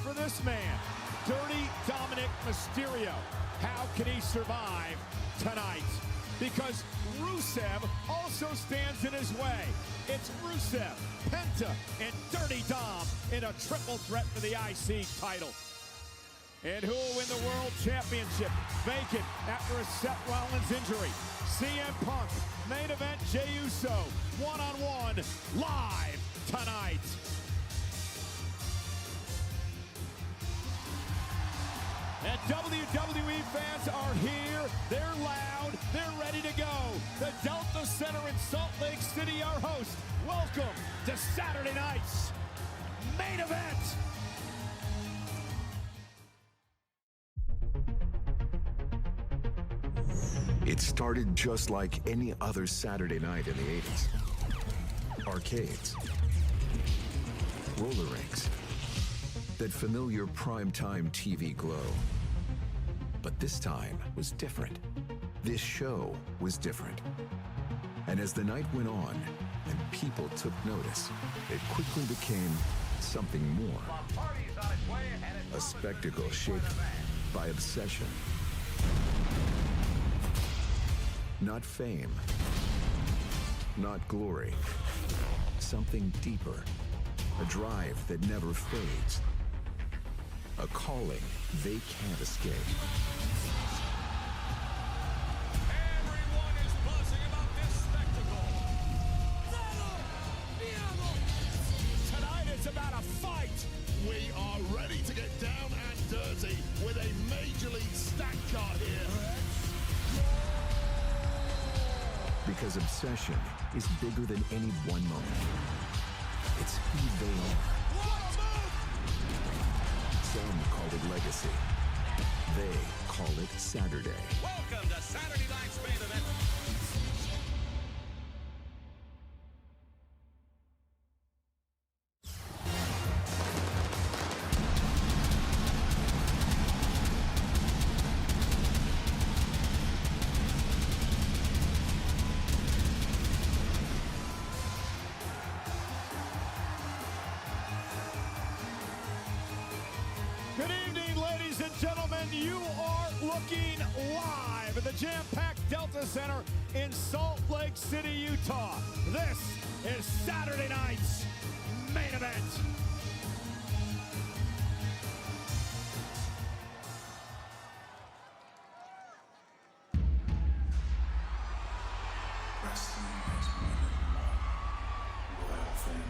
for this man, Dirty Dominic Mysterio. How can he survive tonight? Because Rusev also stands in his way. It's Rusev, Penta, and Dirty Dom in a triple threat for the IC title. And who will win the World Championship? Vacant after a Seth Rollins injury. CM Punk, main event Jey Uso, one-on-one, live tonight. And WWE fans are here. They're loud. They're ready to go. The Delta Center in Salt Lake City, our host. Welcome to Saturday night's main event. It started just like any other Saturday night in the 80s. Arcades, roller rinks, that familiar primetime TV glow. But this time was different. This show was different. And as the night went on and people took notice, it quickly became something more. A spectacle shaped by obsession. Not fame, not glory, something deeper, a drive that never fades, a calling they can't escape. Everyone is buzzing about this spectacle. Tonight it's about a fight. We are ready to get down and dirty with a Major League stack card here. Because obsession is bigger than any one moment. It's who they are. Some call it legacy. They call it Saturday. Welcome to Saturday night's main event. Good evening, ladies and gentlemen. You are looking live at the jam-packed Delta Center in Salt Lake City, Utah. This is Saturday night's main event. Wrestling has one loyal fan.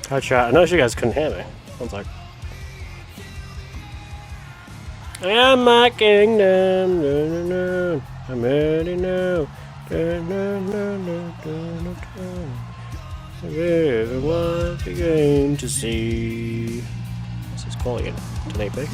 Hi chat, I noticed you guys couldn't hear me. One sec. I am my kingdom. I'm ready now. Everyone's beginning to see. What's this call again? 1080p?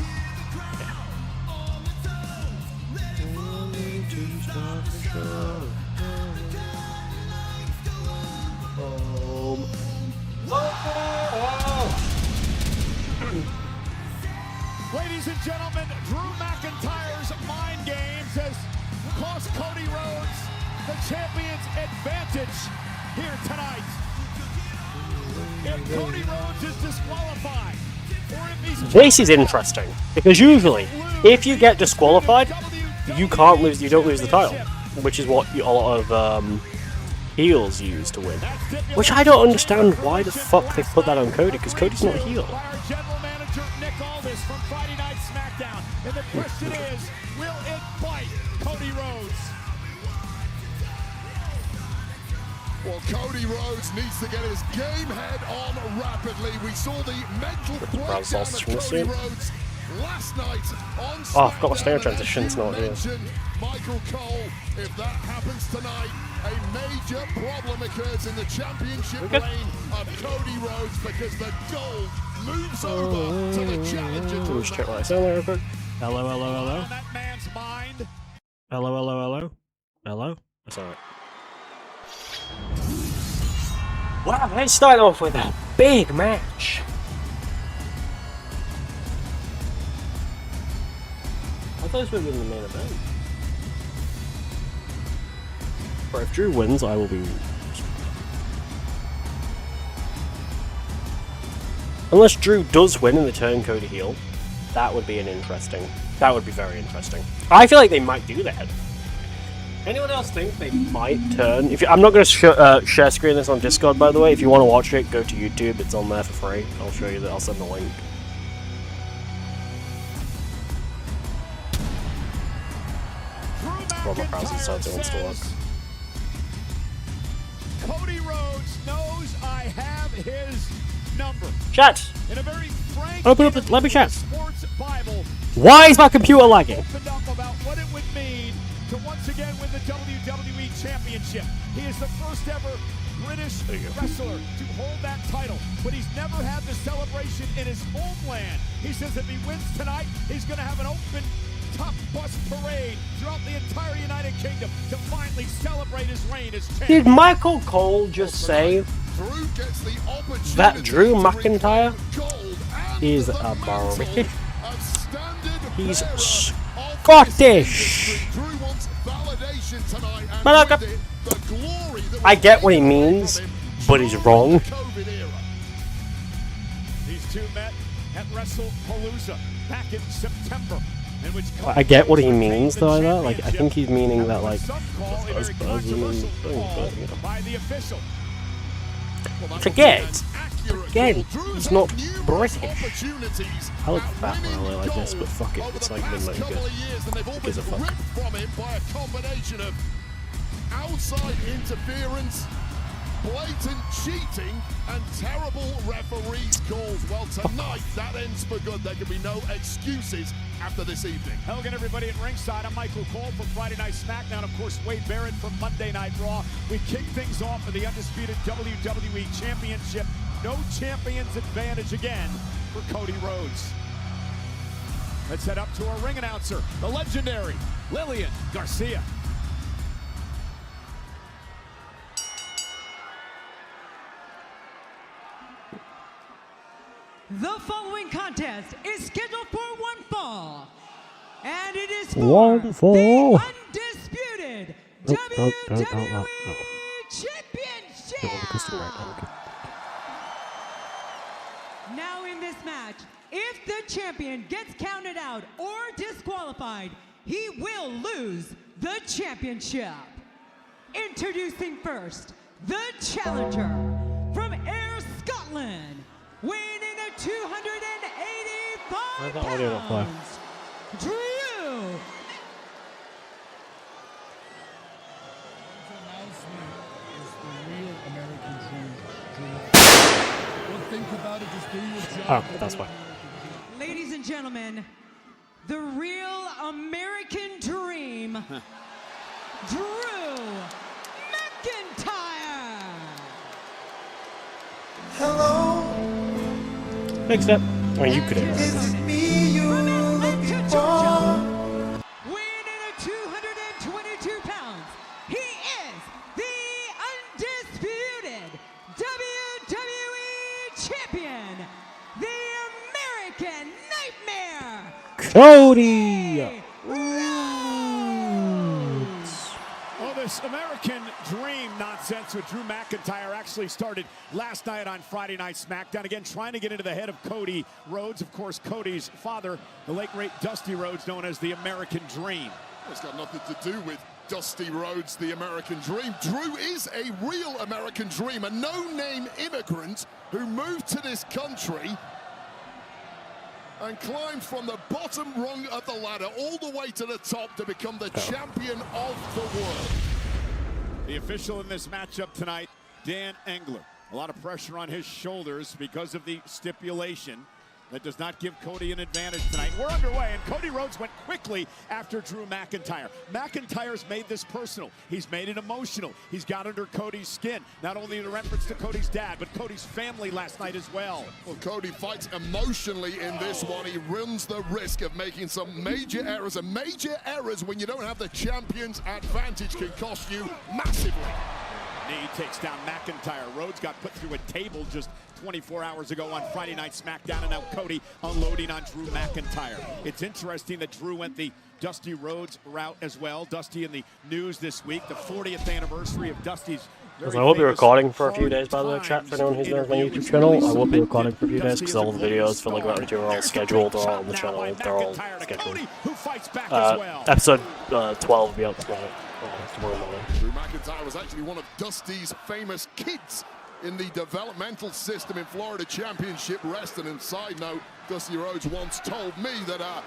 Ladies and gentlemen, Drew McIntyre's mind games has cost Cody Rhodes the champion's advantage here tonight. If Cody Rhodes is disqualified, or if he's... This is interesting, because usually, if you get disqualified, you don't lose the title. which is what a lot of heels use to win. Which I don't understand why the fuck they put that on Cody, because Cody's not a heel. And the question is, will it bite Cody Rhodes? Well, Cody Rhodes needs to get his game head on rapidly. We saw the mental breakdown of Cody Rhodes last night on SmackDown. Oh, I've got my snare transitions not here. Michael Cole, if that happens tonight, a major problem occurs in the championship reign of Cody Rhodes because the gold moves over to the challenger. Let's check what I sound like real quick. Hello, hello, hello. On that man's mind. Hello, hello, hello. Hello? That's alright. Wow, let's start off with a big match. I thought this would have been the main event. But if Drew wins, I will be... Unless Drew does win and they turn Cody heel, that would be that would be very interesting. I feel like they might do that. Anyone else think they might turn? I'm not going to share screen this on Discord, by the way. If you want to watch it, go to YouTube. It's on there for free. I'll show you that. I'll send the link. Robert Krause decides it wants to work. Cody Rhodes knows I have his number. Chat! In a very frank Open up let me chat. Sports Bible, Why is my computer lagging? opened up about what it would mean to once again win the WWE Championship. He is the first ever British wrestler to hold that title, but he's never had the celebration in his homeland. He says if he wins tonight, he's going to have an open top bus parade throughout the entire United Kingdom to finally celebrate his reign as champion. Did Michael Cole just say that Drew McIntyre is a British? He's Scottish. I get what he means, but he's wrong. These two met at WrestlePalooza back in September. I get what he means though, like I think he's meaning that like forget again, he's not British. I look fat when I look like this, but fuck it, it's like been like good. Who gives a fuck? Outside interference, blatant cheating, and terrible referees calls. Well, tonight that ends for good. There can be no excuses after this evening. Hello again, everybody at ringside. I'm Michael Cole from Friday Night SmackDown. Of course, Wade Barrett from Monday Night Raw. We kick things off with the undisputed WWE Championship. No champion's advantage again for Cody Rhodes. Let's head up to our ring announcer, the legendary Lillian Garcia. The following contest is scheduled for one fall, and it is for the undisputed WWE Championship. Now in this match, if the champion gets counted out or disqualified, he will lose the championship. Introducing first, the challenger from Ayr, Scotland, weighing at 285 pounds, Drew. Oh, that's why. Ladies and gentlemen, the real American dream, Drew McIntyre. Hello. Fixed it. I mean, you could have. Is it me you're looking for? Weighing in at 222 pounds, he is the undisputed WWE Champion, the American Nightmare, Cody Rhodes. Well, this American Dream nonsense with Drew McIntyre actually started last night on Friday Night SmackDown. Again, trying to get into the head of Cody Rhodes. Of course, Cody's father, the late great Dusty Rhodes, known as the American Dream. It's got nothing to do with Dusty Rhodes, the American Dream. Drew is a real American dream, a no-name immigrant who moved to this country and climbed from the bottom rung of the ladder all the way to the top to become the champion of the world. The official in this matchup tonight, Dan Engler. A lot of pressure on his shoulders because of the stipulation. That does not give Cody an advantage tonight. We're underway, and Cody Rhodes went quickly after Drew McIntyre. McIntyre's made this personal. He's made it emotional. He's got under Cody's skin. Not only in reference to Cody's dad, but Cody's family last night as well. Well, Cody fights emotionally in this one. He runs the risk of making some major errors, and major errors when you don't have the champion's advantage can cost you massively. Knee takes down McIntyre. Rhodes got put through a table just 24 hours ago on Friday Night SmackDown, and now Cody unloading on Drew McIntyre. It's interesting that Drew went the Dusty Rhodes route as well. Dusty in the news this week, the 40th anniversary of Dusty's. I will be recording for a few days, by the way, chat, for anyone who's new to my YouTube channel. I will be recording for a few days because all the videos for Like That are all scheduled, they're all on the channel, they're all scheduled. Episode 12 will be out tomorrow morning. Drew McIntyre was actually one of Dusty's famous kids in the developmental system in Florida Championship Wrestling. And side note, Dusty Rhodes once told me that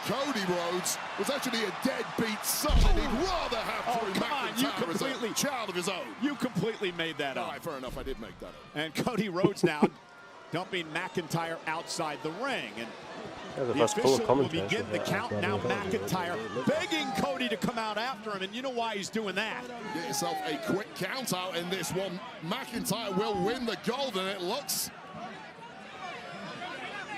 Cody Rhodes was actually a deadbeat son, and he'd rather have Drew McIntyre as a child of his own. You completely made that up. All right, fair enough, I did make that up. And Cody Rhodes now dumping McIntyre outside the ring. And the official will begin the count. Now McIntyre begging Cody to come out after him, and you know why he's doing that. Get yourself a quick count out in this one. McIntyre will win the gold, and it looks.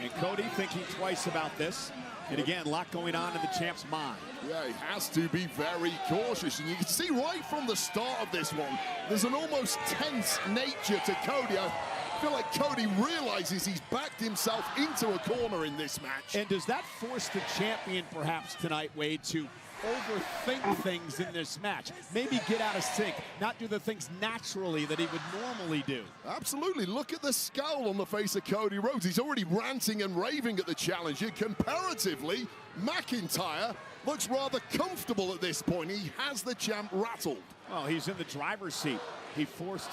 And Cody thinking twice about this. And again, a lot going on in the champ's mind. Yeah, he has to be very cautious. And you can see right from the start of this one, there's an almost tense nature to Cody. I feel like Cody realizes he's backed himself into a corner in this match. And does that force the champion perhaps tonight, Wade, to overthink things in this match? Maybe get out of sync, not do the things naturally that he would normally do. Absolutely. Look at the scowl on the face of Cody Rhodes. He's already ranting and raving at the challenger. Comparatively, McIntyre looks rather comfortable at this point. He has the champ rattled. Well, he's in the driver's seat. He forced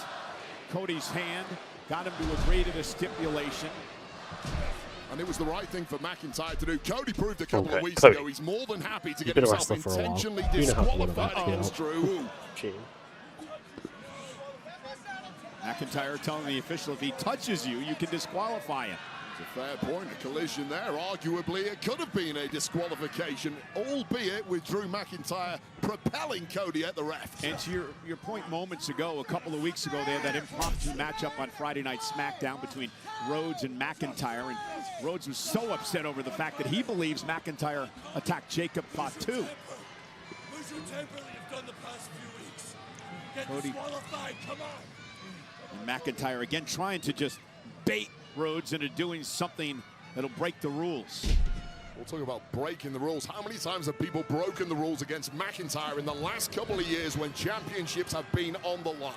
Cody's hand, got him to agree to the stipulation. And it was the right thing for McIntyre to do. Cody proved a couple of weeks ago he's more than happy to get himself intentionally disqualified against Drew. McIntyre telling the official if he touches you, you can disqualify him. It's a fair point, a collision there. Arguably, it could have been a disqualification, albeit with Drew McIntyre propelling Cody at the ref. And to your point moments ago, a couple of weeks ago, they had that impromptu matchup on Friday Night SmackDown between Rhodes and McIntyre. And Rhodes was so upset over the fact that he believes McIntyre attacked Jacob Fatu. Lose your temper that you've done the past few weeks. Get disqualified, come on. And McIntyre again trying to just bait Rhodes into doing something that'll break the rules. We'll talk about breaking the rules. How many times have people broken the rules against McIntyre in the last couple of years when championships have been on the line?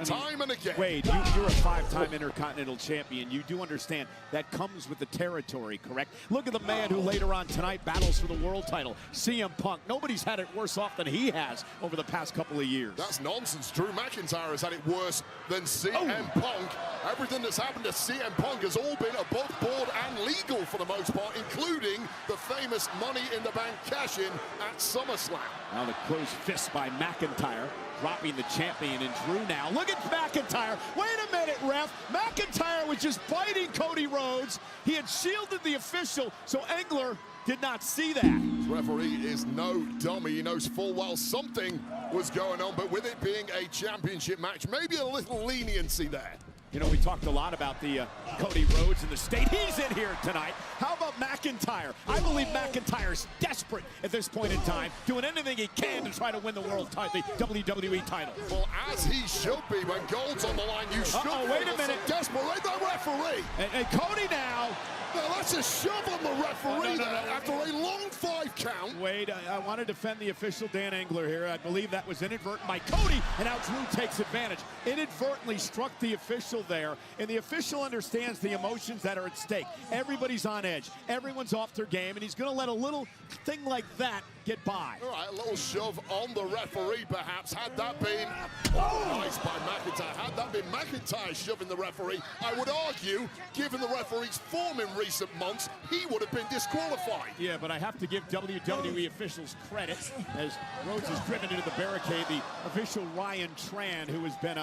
Time and again. Wade, you're a five-time Intercontinental Champion. You do understand that comes with the territory, correct? Look at the man who later on tonight battles for the world title, CM Punk. Nobody's had it worse off than he has over the past couple of years. That's nonsense. Drew McIntyre has had it worse than CM Punk. Everything that's happened to CM Punk has all been above board and legal for the most part, including the famous Money in the Bank cash-in at SummerSlam. Now the closed fist by McIntyre, dropping the champion, and Drew now. Look at McIntyre. Wait a minute, ref. McIntyre was just biting Cody Rhodes. He had shielded the official, so Engler did not see that. The referee is no dummy. He knows full well something was going on, but with it being a championship match, maybe a little leniency there. You know, we talked a lot about the Cody Rhodes and the state he's in here tonight. How about McIntyre? I believe McIntyre's desperate at this point in time, doing anything he can to try to win the world title, the WWE title. Well, as he should be. When gold's on the line, you should be. Wait a minute. Desperate, the referee. And Cody now. Now that's a shove on the referee there after a long 5 count. Wade, I want to defend the official Dan Engler here. I believe that was inadvertent by Cody, and now Drew takes advantage. Inadvertently struck the official there, and the official understands the emotions that are at stake. Everybody's on edge. Everyone's off their game, and he's going to let a little thing like that get by. All right, a little shove on the referee, perhaps. Had that been nice by McIntyre. Had that been McIntyre shoving the referee, I would argue, given the referee's form in recent months, he would have been disqualified. Yeah, but I have to give WWE officials credit as Rhodes is driven into the barricade. The official Ryan Tran, who has been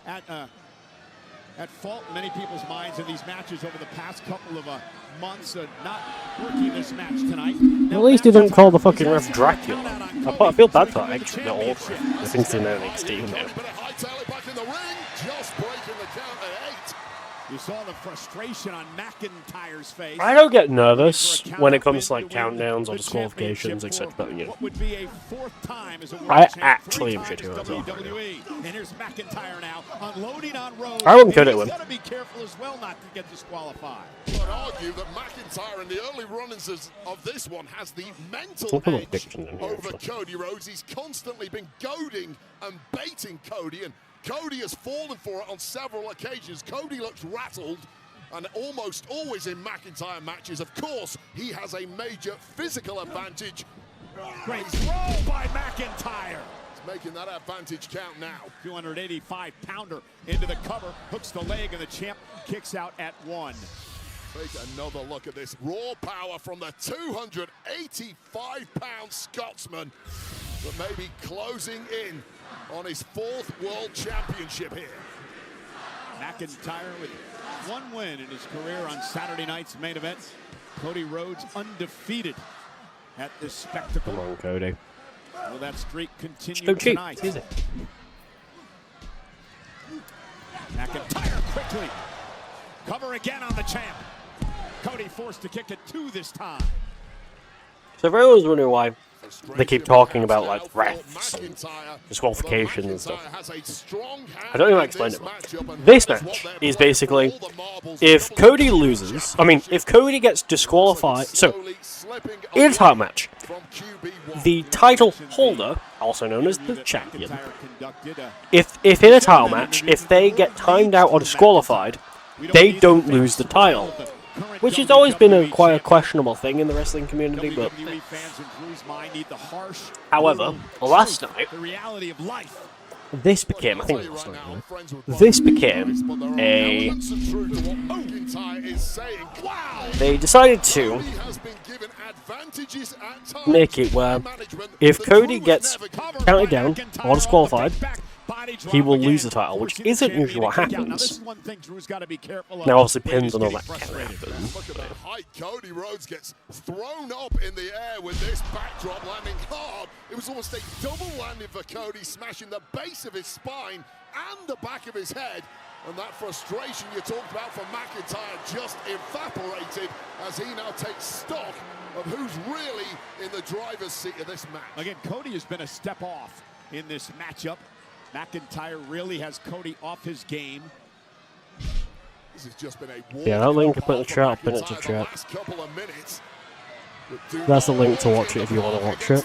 at fault in many people's minds in these matches over the past couple of months, not working this match tonight. At least he didn't call the fucking ref Dracula. I feel bad for that, actually, the old ref. I think it's in NXT now. But a hightail it back in the ring, just breaking the count at 8. You saw the frustration on McIntyre's face. I don't get nervous when it comes to like countdowns or disqualifications, etc. But you know, What would be a fourth time as a world I champ, actually 3 am shitty times myself. WWE. And here's McIntyre now unloading on Rhodes. I wouldn't cut it He's with. got to be careful as well not to get disqualified. I'd argue that McIntyre in the early run-ins of this one has the mental Look at the edge diction in here, over actually. Cody Rhodes. He's constantly been goading and baiting Cody, and Cody has fallen for it on several occasions. Cody looks rattled, and almost always in McIntyre matches, of course, he has a major physical advantage. Great throw by McIntyre. He's making that advantage count now. 285-pounder into the cover, hooks the leg, and the champ kicks out at 1. Take another look at this raw power from the 285-pound Scotsman, but maybe closing in on his 4th world championship here. McIntyre with 1 win in his career on Saturday night's main event. Cody Rhodes undefeated at this spectacle. Come on, Cody. Will that streak Just continue don't cheat, tonight? is it? McIntyre quickly. Cover again on the champ. Cody forced to kick it 2 this time. So if everyone's wondering why they keep talking about like refs and disqualifications and stuff, I don't even explain it. This match is basically if Cody loses, if Cody gets disqualified. So in a title match, the title holder, also known as the champion, if in a title match, if they get timed out or disqualified, they don't lose the title. Which has always been quite a questionable thing in the wrestling community, but however, last night, this became, I think it was last night, this became a, they decided to make it where if Cody gets counted down or disqualified, he will lose the title, which isn't usually what happens. Now, obviously, pins and all that can happen. Look at that height. Cody Rhodes gets thrown up in the air with this backdrop, landing hard. It was almost a double landing for Cody, smashing the base of his spine and the back of his head. And that frustration you talked about from McIntyre just evaporated as he now takes stock of who's really in the driver's seat of this match. Again, Cody has been a step off in this matchup. McIntyre really has Cody off his game. This has just been a Yeah, that link I put in the chat, pin it to chat. That's the link to watch it if you want to watch it.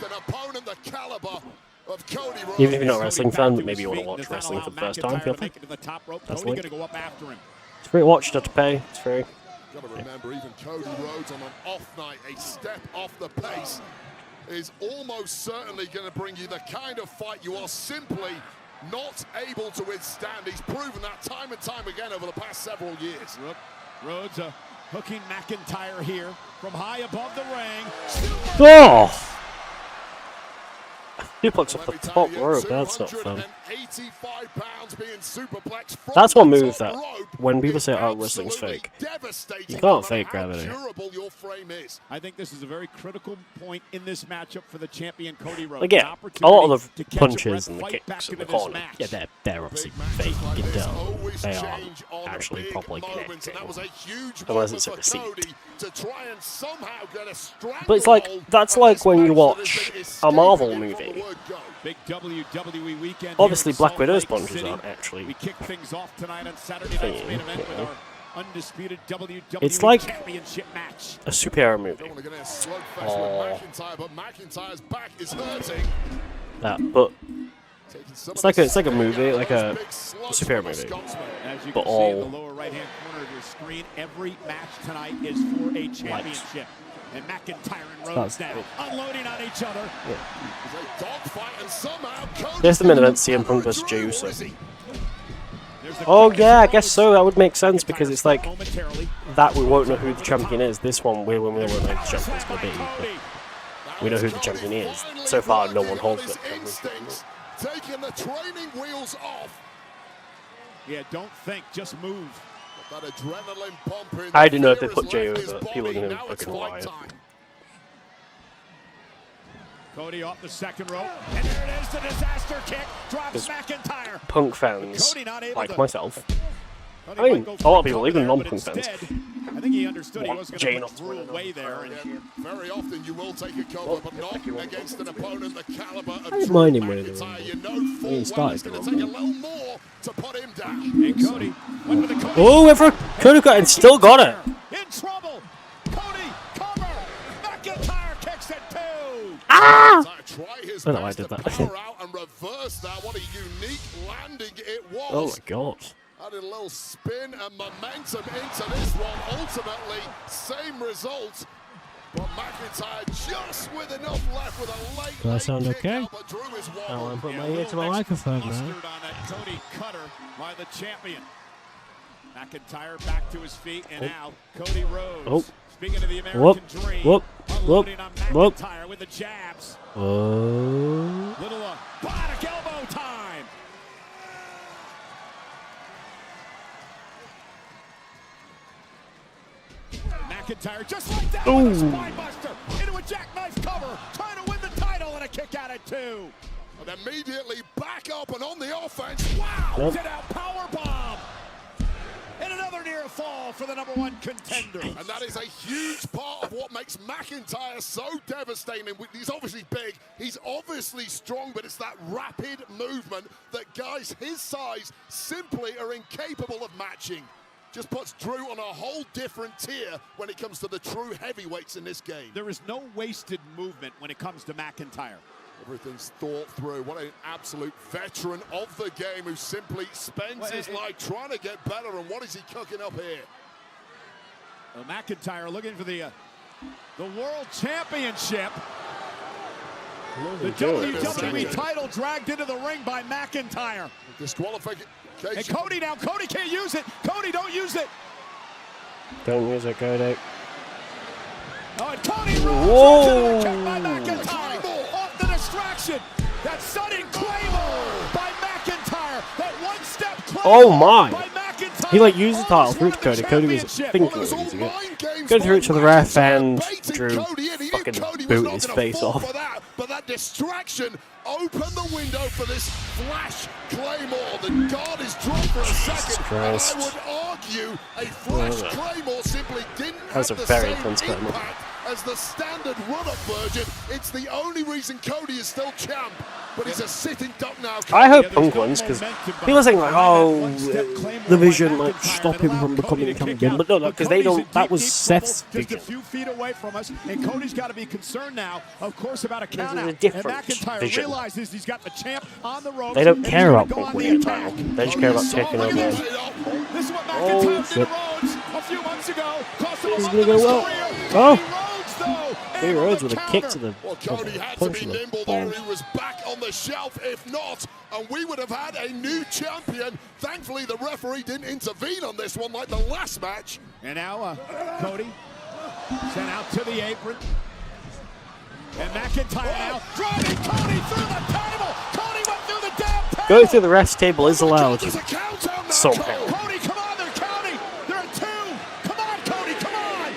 Even if you're not a wrestling fan, but maybe you want to watch wrestling for the first time, feel free. That's the link. It's free to watch, not to pay. It's free. Got to remember, even Cody Rhodes on an off night, a step off the pace, is almost certainly going to bring you the kind of fight you are simply not able to withstand. He's proven that time and time again over the past several years. Rhodes hooking McIntyre here from high above the ring. Oh! Suplex off the top rope, that's not fun. That's one move that, when people say, oh, wrestling's fake, you can't fake gravity. I think this is a very critical point in this matchup for the champion Cody Rhodes. Again, a lot of the punches and the kicks in the corner, yeah, they're obviously fake, you can tell. They aren't actually properly connecting, unless it's a receipt. But it's like, that's like when you watch a Marvel movie. Big WWE weekend. Obviously, Black Widow's punches aren't actually. We kick things off tonight on Saturday night's main event with our undisputed WWE It's like Championship match. a superhero movie. Don't want to get in a slugfest with McIntyre, but McIntyre's back is hurting. But Taking some it's of like the a movie, like a big slugs superhero from the movie. Scotsman. As you But can see in all- the lower right-hand corner of your screen, every match tonight is for a championship. And McIntyre and Rhodes That's now it. unloading on each other. It's a dogfight, and somehow Cody There's the main event, Drew, CM Punk versus Jey or Uso. is he? There's the Oh kick yeah, I as guess Rhodes. so. That would make sense because it's like Momentarily. that we won't know who the champion is. This one we won't know who the champion's going to be. Cody. But we know who the champion is. So far, no one holds it. Instincts, taking the training wheels off. Yeah, don't think, just move. That adrenaline pumping. I didn't know if they fear put has Jey left his over, people are body. gonna Now it's fucking fight riot. time. Cody off the second rope. And there it is, the disaster kick. Drops Because McIntyre. Punk fans, Cody not able like to- myself, Cody I mean, might go a for lot of people, cover even there, non-Punk but fans, instead, I think he understood he want wasn't Jey going not to to put win Drew away there. Yeah, And very often you will take a cover, but not against an opponent the caliber of didn't Drew mind him winning the McIntyre. Rumble. You know full well started it's the going to take a Rumble. little more to put him down. And Cody went with the Cody. oh, everyone could have got and still got it. In trouble. Cody, cover. McIntyre kicks it too. Ah! Try his I know I best did to that. power out and reverse that. What a unique landing it was. Oh my god. Added a little spin and momentum into this one. Ultimately, same result. But McIntyre just with enough left with a late, Do I late sound kick okay? out, but Drew is I'll wobbled. put Yeah, my a ear to little my extra microphone now. mustard on that Cody cutter by the champion. McIntyre back to his feet, and now Cody Rhodes. Oh. Speaking of the American Whoop, dream, whoop, unloading on whoop. McIntyre with the jabs. Oh. Little bionic elbow time. McIntyre just like that with a Ooh. spine buster into a jackknife cover, trying to win the title, and a kick out at two. And immediately back up and on the offense. Wow! Yep. Did out power bomb. And another near fall for the #1 contender. And that is a huge part of what makes McIntyre so devastating. He's obviously big, he's obviously strong, but it's that rapid movement that guys his size simply are incapable of matching. Just puts Drew on a whole different tier when it comes to the true heavyweights in this game. There is no wasted movement when it comes to McIntyre. Everything's thought through. What an absolute veteran of the game who simply spends his life trying to get better. And what is he cooking up here? Well, McIntyre looking for the World Championship. The WWE title dragged into the ring by McIntyre. Disqualification. And Cody now. Cody can't use it. Cody, don't use it. Don't use it, Cody. Oh, and Cody Rhodes Whoa. into the kick by McIntyre. Off the distraction. That sudden Claymore by McIntyre. That one-step Claymore Oh my. by McIntyre. He like used the title, Almost threw it won to the Cody. Cody was championship. thinking Well, it was he all was using it. mind games Go through it to the ref and baiting Drew Cody in. He knew fucking Cody was booted not his gonna face fall off. for that, but that distraction opened the window for this flash Claymore. The guard is dropped for a second, Christ. and I would argue a flash Oh. Claymore simply didn't was have a the very same intense Claymore. impact as the standard run-up version. It's the only reason Cody is still champ, but he's a sitting duck now. I hope there's Punk no wins because momentum people are saying like, behind that oh, one-step Claymore the by Vision might McIntyre stop that him from allowed becoming Cody to kick champion, out. but no, because they Cody's in don't. That deep, was deep Seth's trouble, just a Vision. few feet away from us, and Cody's got to be concerned now, of course, about a This is count a out. And different McIntyre Vision. realizes he's got the champ on the ropes. They don't and care he's about gonna go Punk on winning the the title. attack. They just care about Oh, taking look at over. this. This is what Oh, McIntyre did shit. to Rhodes a few months ago. Cost him This is a gonna month of go his well. career. Oh. Cody Rhodes, though, Cody able Rhodes to with a kick to counter. the Well, Cody had to punch be to the nimble there. balls. He was back on the shelf. If not, and we would have had a new champion. Thankfully, the referee didn't intervene on this one like the last match. And now Cody sent out to the apron. And McIntyre now driving Cody through the table. Cody went through the damn table. Going through the ref's table is allowed. There's a count out now, Somehow. Cole. Cody, come on, they're counting. They're at 2. Come on, Cody, come on.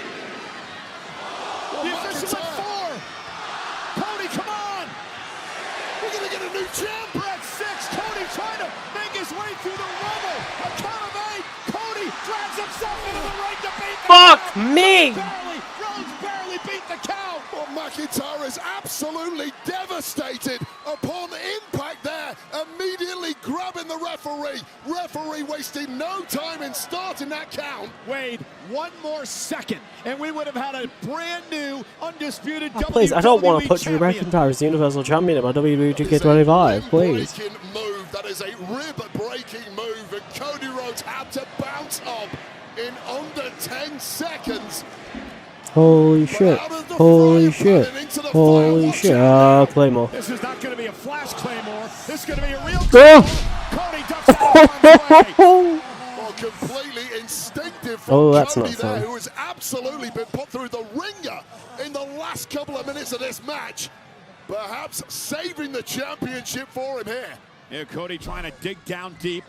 The official at 4. Cody, come on. We're going to get a new champ. We're at 6. Cody trying to make his way through the rubble. A count of 8. Cody drags himself into the ring to beat the Fuck count. me. Rhodes barely beat the count. Well, McIntyre is absolutely devastated upon impact there, immediately grabbing the referee. Referee wasting no time in starting that count. Wade, one more second, and we would have had a brand new, undisputed Please, I don't want to WWE put Drew champion. McIntyre as the Universal Champion at my WWE 2K25, please. Breaking move. That is a rib-breaking move, and Cody Rhodes had to bounce up in under 10 seconds. Holy shit. Holy shit. Holy shit. Ah, Claymore. This is not going to be a flash Claymore. This is going to be a real Ah! Cody ducks out of Oh, Well, completely instinctive Oh, from that's Cody not there, fun. who has absolutely been put through the ringer in the last couple of minutes of this match. Perhaps saving the championship for him here. Yeah, Cody trying to dig down deep.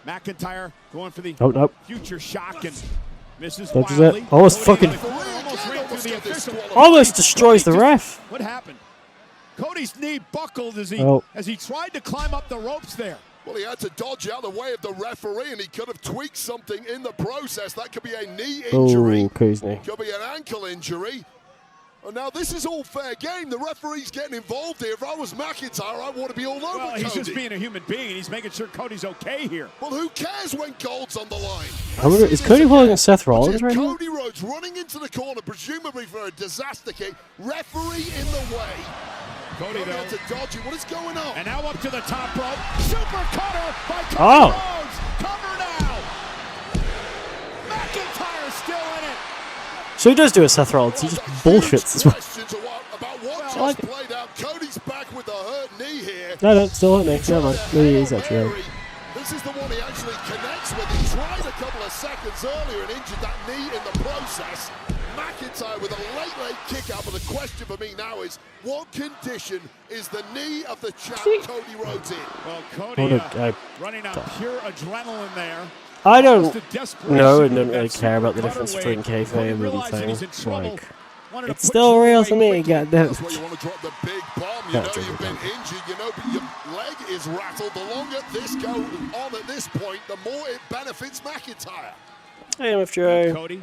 McIntyre going for the Oh, no. future shock and misses Dodges wildly. it. Almost Cody fucking- almost ran through the official. Almost destroys the ref. What happened? Cody's knee buckled as Oh. he tried to climb up the ropes there. Well, he had to dodge out of the way of the referee, and he could have tweaked something in the process. That could be a knee injury. Oh, Kuzney. Could be an ankle injury. And now this is all fair game. The referee's getting involved here. If I was McIntyre, I want to be all over Well, Cody. he's just being a human being, and he's making sure Cody's okay here. Well, who cares when gold's on the line? I wonder, is Cody pulling a Seth Rollins right now? Cody Rhodes running into the corner, presumably for a disaster kick. Referee in the way. Cody, Cody had though. to dodge it. What is going on? And now up to the top rope. Super cutter by Cody Oh. Rhodes. Cover now. McIntyre still in it. So he does do a Seth Rollins, he just bullshits as well. Questions about what I just like it. played out. Cody's back with a hurt knee here. No, no, still hurt me. Never mind. Maybe he is actually hurt. This is the one he actually connects with. He tried a couple of seconds earlier and injured that knee in the process. McIntyre with a late kick out, but the question for me now is, what condition is the knee of the champ Cody Rhodes in? Well, What Cody a- running on pure adrenaline there. I don't Almost a desperation know and with don't really that care about the super difference cutaway. between Cody kayfabe and realizing he's in thing. trouble. Like, Wanted to it's put still you real away to me, quickly. goddamn. That's why you want to drop the big bomb. You Yeah, know drop you've the been bomb. injured. You know your leg is rattled. The longer this goes on at this point, the more it benefits McIntyre. Hey, MFJ. Cody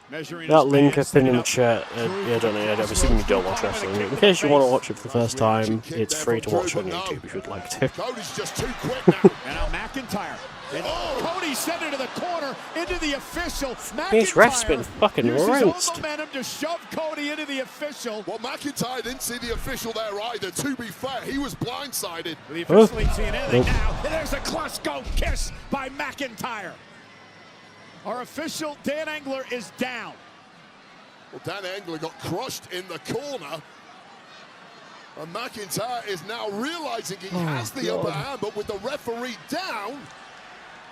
measuring That his link man, I've pinned in the standing chat. Yeah, I don't know. I'm assuming you don't watch wrestling. In case you want to watch it for the first time, it's free to watch on YouTube if you'd like to. Cody's just too quick now. And now McIntyre. And Cody sent it to the corner, into the official. These refs been fucking uses all rinsed. momentum to shove Cody into the official. Well, McIntyre didn't see the official there either. To be fair, he was blindsided. The official ain't seeing anything Nope. now. And there's a clutch go kiss by McIntyre. Our official, Dan Engler, is down. Well, Dan Engler got crushed in the corner. And McIntyre is now realizing he has the upper hand, but with the referee down,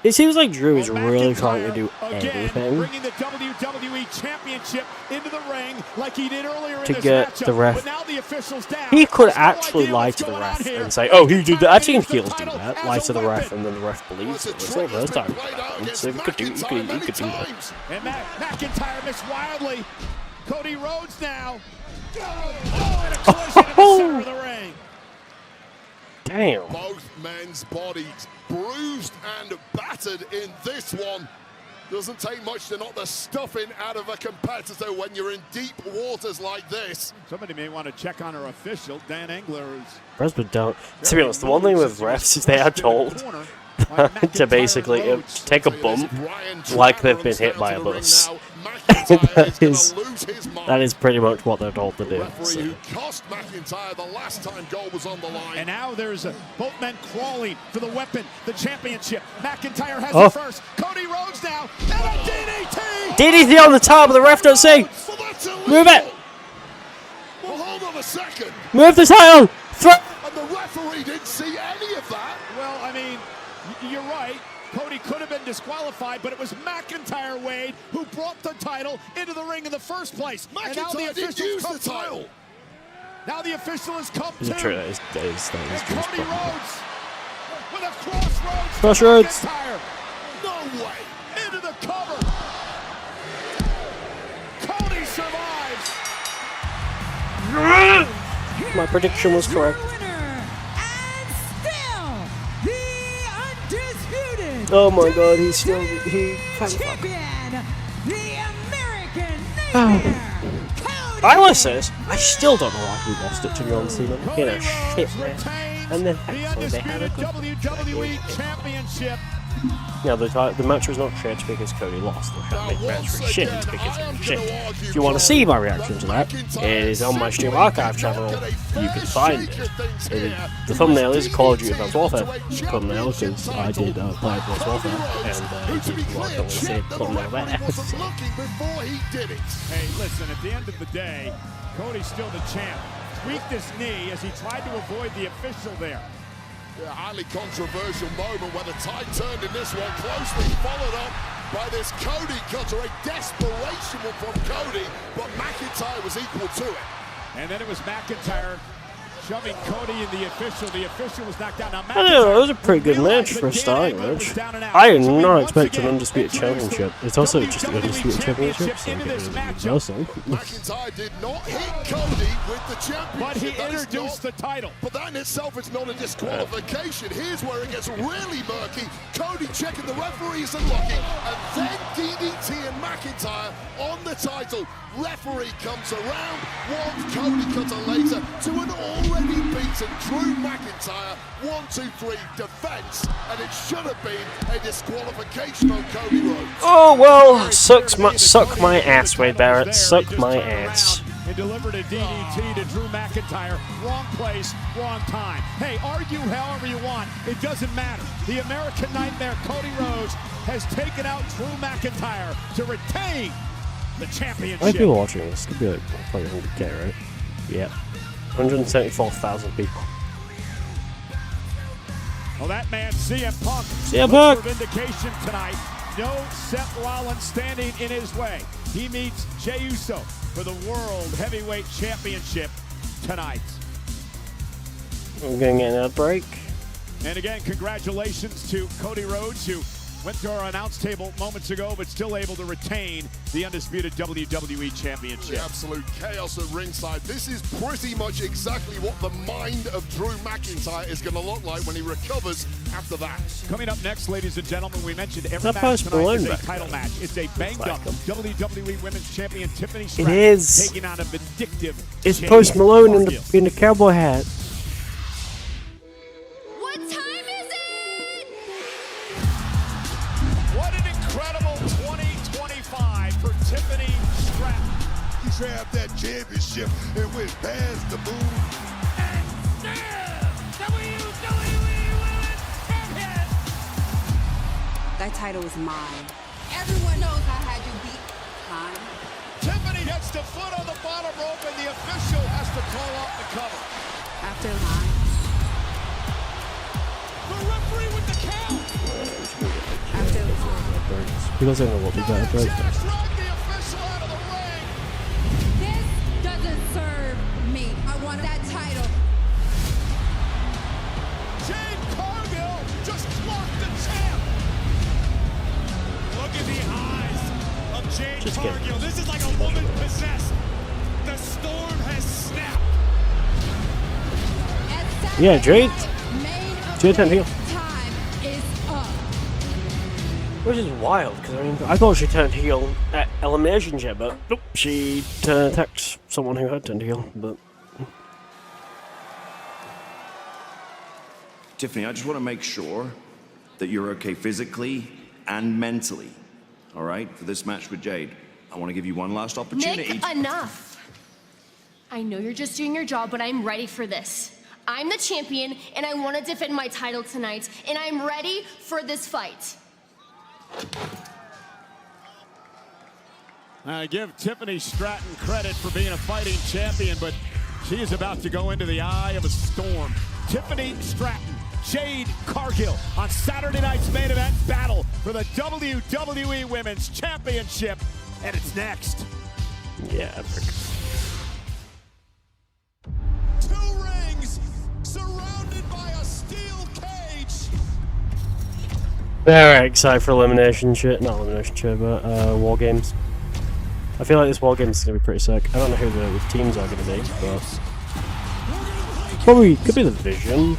It seems like Drew is Well, really trying to McIntyre, do again, everything bringing the WWE Championship into the ring like he did earlier to in this get matchup. the ref. But now the official's down. He could Has no actually idea lie what's to the going on ref here. and say, "Oh, he did that." Actually, McIntyre heels uses do the that. title Lie as to a the ref, weapon. and then the ref believes it. the It's trick not has first been time. played out against So he could do McIntyre that. many times. And McIntyre missed wildly. Cody Rhodes now. Oh, and a collision in the center of the ring. Damn. Both men's bodies bruised and battered in this one. Doesn't take much to knock the stuffing out of a competitor when you're in deep waters like this. Somebody may want to check on our official, Dan Engler. Refs but don't. To be honest, the one thing with refs is they are told to basically take a bump like they've been hit by a bus. That is pretty much what they're told to do. Referee So. who cost McIntyre the last time goal was on the line. And now there's both men crawling for the weapon, the championship. McIntyre has Oh. it first. Cody Rhodes now, and a DDT! DDT on the top, but the ref don't see. Well, that's illegal. Move it. Well, hold on a second. Move the title. Throw. And the referee didn't see any of that. Well, I mean, you're right. Cody could have been disqualified, but it was McIntyre, Wade, who brought the title into the ring in the first place. And now the McIntyre didn't official's use come the title. through. Now the official has come Is it to. true? That is And Drew's Cody problem. Rhodes with a crossroads. Crossroads. McIntyre No way. into the cover. Cody survives. My prediction was correct. Your winner, and still the undisputed Oh my god, he's still he. champion, the American Oh. Nightmare, Cody I want to say this, I still don't know why he lost it to John Cena. In a shit match. And then thankfully they had a good WWE Championship. Yeah, the match was not shit because Cody lost. The match was shit because it was shit. If you want to see my reaction to that, it is on my Stream Archive channel. You can find it. The thumbnail is a Call of Duty Advanced Warfare thumbnail because I did play Advanced Warfare and it did work on the thumbnail there. Hey, listen, at the end of the day, Cody's still the champ. Tweaked his knee as he tried to avoid the official there. Yeah, highly controversial moment where the tide turned in this one, closely followed up by this Cody cutter. A desperation one from Cody, but McIntyre was equal to it. And then it was McIntyre shoving Cody in the official. The official was knocked down. Now, I don't know, it was a pretty good match for a starting match. I did not expect an Undisputed Championship. It's also just an Undisputed Championship, so McIntyre did not hit Cody with the championship. But he introduced the title. But that in itself is not a disqualification. Here's where it gets really murky. Cody checking the referees and looking, and then DDT and McIntyre on the title. Referee comes around, warns Cody cutter later to an already beaten Drew McIntyre. 1, 2, 3 defense, and it should have been a disqualification on Cody Rhodes. Oh well, suck my ass, Wade Barrett. Suck my ass. And delivered a DDT to Drew McIntyre. Wrong place, wrong time. Hey, argue however you want. It doesn't matter. The American Nightmare, Cody Rhodes, has taken out Drew McIntyre to retain the championship. How many people watching this? Could be like 100k, right? Yep. 174,000 people. Well, that man, CM Punk, CM Punk. for vindication tonight. No Seth Rollins standing in his way. He meets Jey Uso for the World Heavyweight Championship tonight. We're going to get another break. And again, congratulations to Cody Rhodes, who went to our announce table moments ago, but still able to retain the undisputed WWE Championship. The absolute chaos at ringside. This is pretty much exactly what the mind of Drew McIntyre is going to look like when he recovers after that. Coming up next, ladies and gentlemen, we mentioned every That match Post tonight Malone is a back title there. match. It's a banged-up WWE Women's Champion Tiffany It Stratton is. taking on a vindictive It's Jade Post Malone Cargill. in the cowboy hat. What time is it? What an incredible 2025 for Tiffany Stratton. He grabbed that championship and went past the moon. That title is mine. Everyone knows I had you beat. Time. Tiffany gets the foot on the bottom rope, and the official has to call off the cover. After time. The referee with the count. After time. Because I know what we got to break. Just drag the official out of the ring. This doesn't serve me. I want that title. Jade Cargill just clocked the champ. Look at the eyes of Jade Just kidding. Cargill. This is like a woman possessed. The storm has snapped. Yeah, Jade. Jade turned heel. Time is up. Which is wild, because I mean, I thought she turned heel at Elimination Chamber, but nope, she attacked someone who had turned heel, but... Tiffany, I just want to make sure that you're okay physically and mentally, all right, for this match with Jade. I want to give you one last opportunity. Nick, enough. I know you're just doing your job, but I'm ready for this. I'm the champion, and I want to defend my title tonight, and I'm ready for this fight. I give Tiffany Stratton credit for being a fighting champion, but she is about to go into the eye of a storm. Tiffany Stratton, Jade Cargill on Saturday night's main event battle for the WWE Women's Championship, and it's next. Yeah, epic. Two rings surrounded by a steel cage. Very excited for Elimination shit, not Elimination shit, but War Games. I feel like this War Games is going to be pretty sick. I don't know who the teams are going to be, but... Probably could be the Vision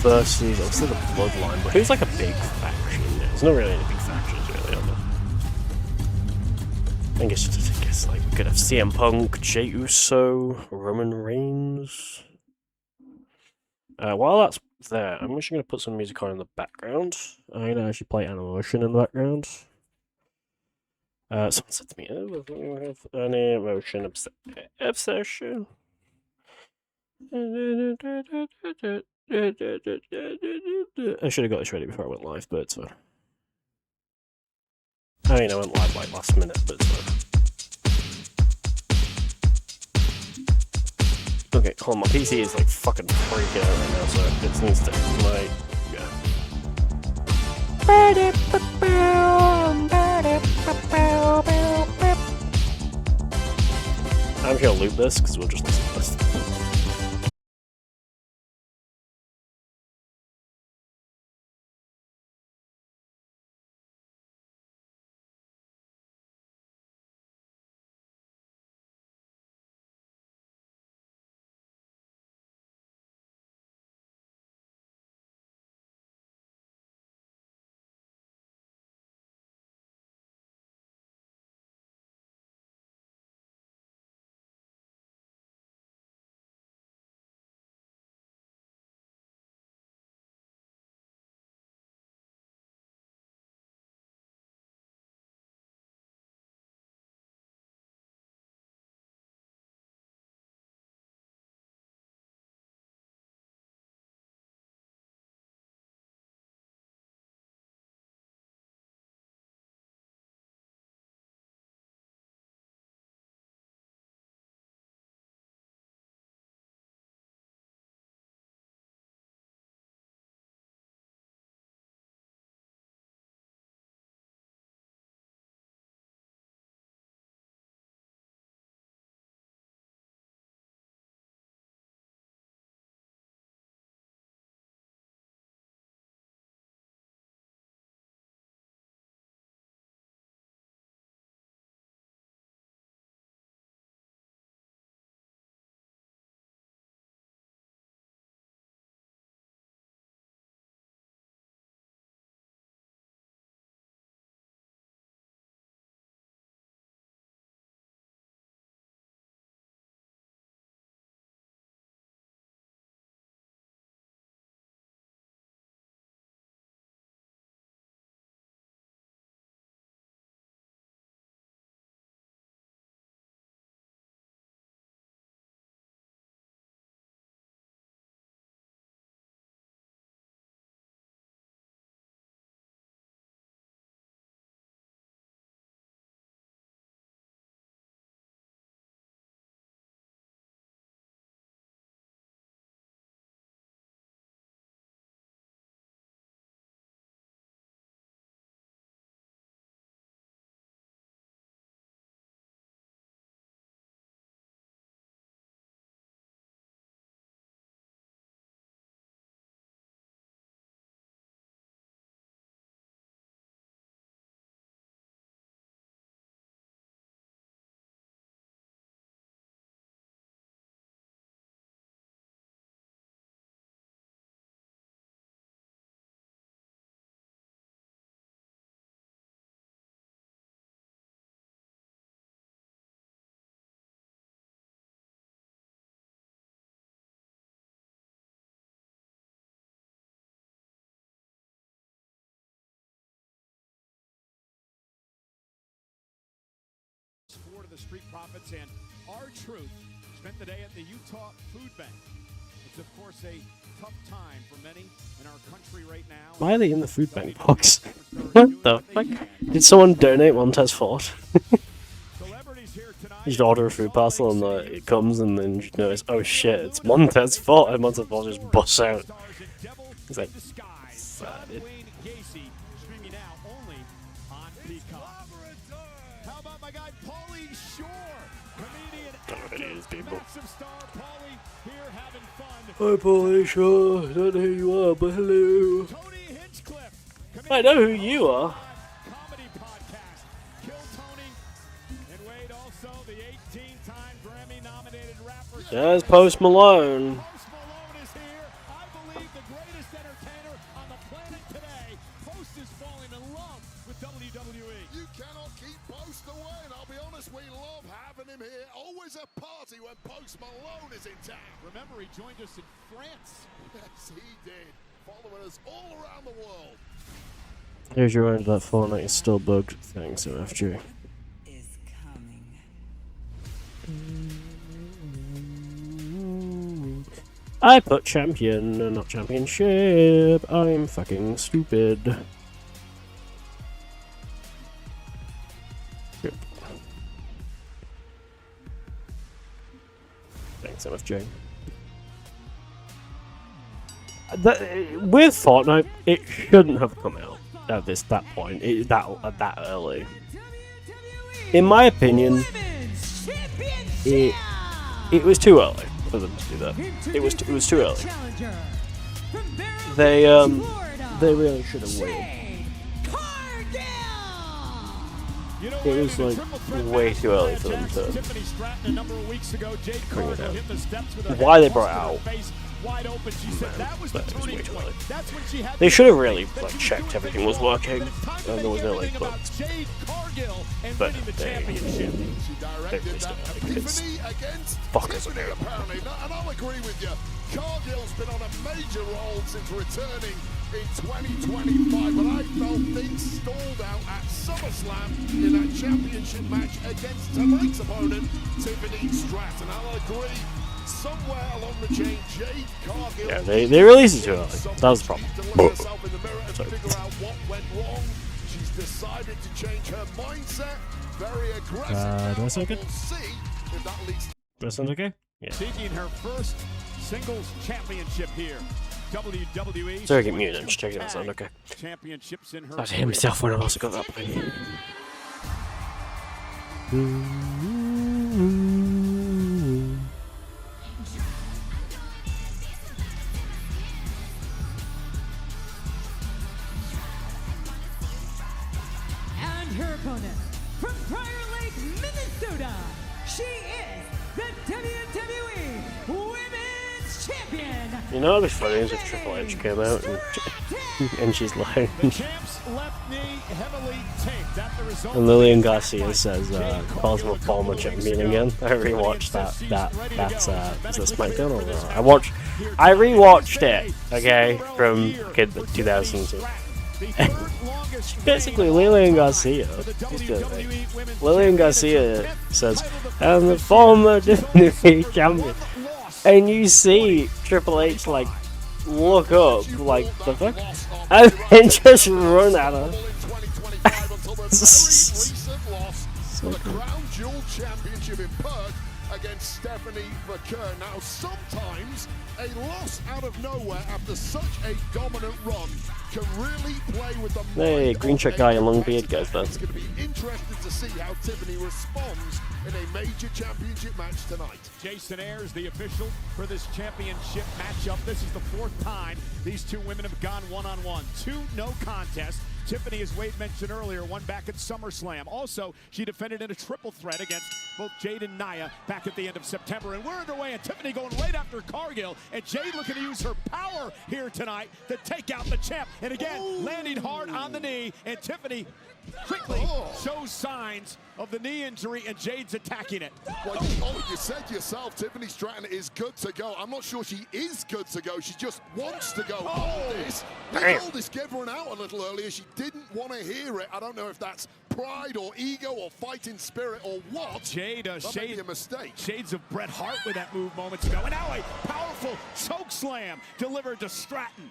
versus, obviously the Bloodline, but who's like a big faction? There's not really any big factions really, are there? I guess like Could have CM Punk, Jey Uso, Roman Reigns. While that's there, I'm actually going to put some music on in the background. I'm going to actually play Animation in the background. Someone said to me, oh, we have an emotion obsession. I should have got this ready before I went live, but it's fine. I mean, I went live like last minute, but it's fine. Okay, hold on, my PC is like fucking freaking out right now, so it needs to, like, yeah. I'm gonna loop this, because we'll just listen to this. Four of the Street Profits and our Truth spent the day at the Utah Food Bank. It's, of course, a tough time for many in our country right now. Why are they in the food bank box? What the fuck? Did someone donate Montez Ford? You should order a food parcel and it comes and then you notice, oh shit, it's Montez Ford, and Montez Ford just busts out. It's like, sad. People. Hi, Paulie, sure. I don't know who you are, but hello. I know who you are. There's Post Malone. party when Post Malone is in town. Remember, he joined us in France. Yes, he did. Following us all around the world. Here's your word that Fortnite is still bugged. Thanks, MFG. Is coming. I put champion, not championship. I'm fucking stupid. Yep. Thanks, MFJ. With Fortnite, it shouldn't have come out at that point, that early. In my opinion, it was too early for them to do that. It was too early. They really should have waited. It was like way too early for them to bring it out. Why they brought it out? Wide open, she said that was the turning point. That's when she had They should have really like checked everything was working and there was no like bugs. But they released it because fuckers are doing Apparently, and I'll agree with you. Cargill's been on a major roll since returning in 2025, but I felt things stalled out at SummerSlam in that championship match against tonight's opponent, Tiffany Stratton. I'll agree. Somewhere along the chain, Jade Cargill. Yeah, they released it too early. That was the problem. She's decided to change her mindset. Very aggressive. Do I sound good? We'll see if that leads. Do I sound okay? Yeah. Seeking her first singles championship here. WWE. Sorry, get muted. I'm just checking out sound okay. Championships in her. I hit myself when I also got that point. Her opponent from Prior Lake, Minnesota, she is the WWE Women's Champion. You know what'd be funny is if Triple H came out and she's like, and Lillian Garcia says, calls him a former champion again. I rewatched that's is that SmackDown or Raw? I rewatched it, okay, from the 2002. Basically, Lillian Garcia. Lillian Garcia says, "I'm the former WWE champion," and you see Triple H like look up, like the fuck, and then just run at her. So the Crown Jewel Championship in Perth against Stephanie McKern. Now, sometimes a loss out of nowhere after such a dominant run can really play with the Hey, green shirt guy and long beard goes there. It's going to be interesting to see how Tiffany responds in a major championship match tonight. Jason Ayers, the official for this championship matchup. This is the fourth time these two women have gone one-on-one. 2 no contest. Tiffany, as Wade mentioned earlier, won back at SummerSlam. Also, she defended in a triple threat against both Jade and Nia back at the end of September. And we're underway, and Tiffany going right after Cargill. And Jade looking to use her power here tonight to take out the champ. And again, landing hard on the knee. And Tiffany quickly shows signs of the knee injury, and Jade's attacking it. Well, you said yourself, Tiffany Stratton is good to go. I'm not sure she is good to go. She just wants to go. This gave her out a little earlier. She didn't want to hear it. I don't know if that's pride or ego or fighting spirit or what. Jade, that may be a mistake. Shades of Bret Hart with that move moments ago. And now a powerful choke slam delivered to Stratton.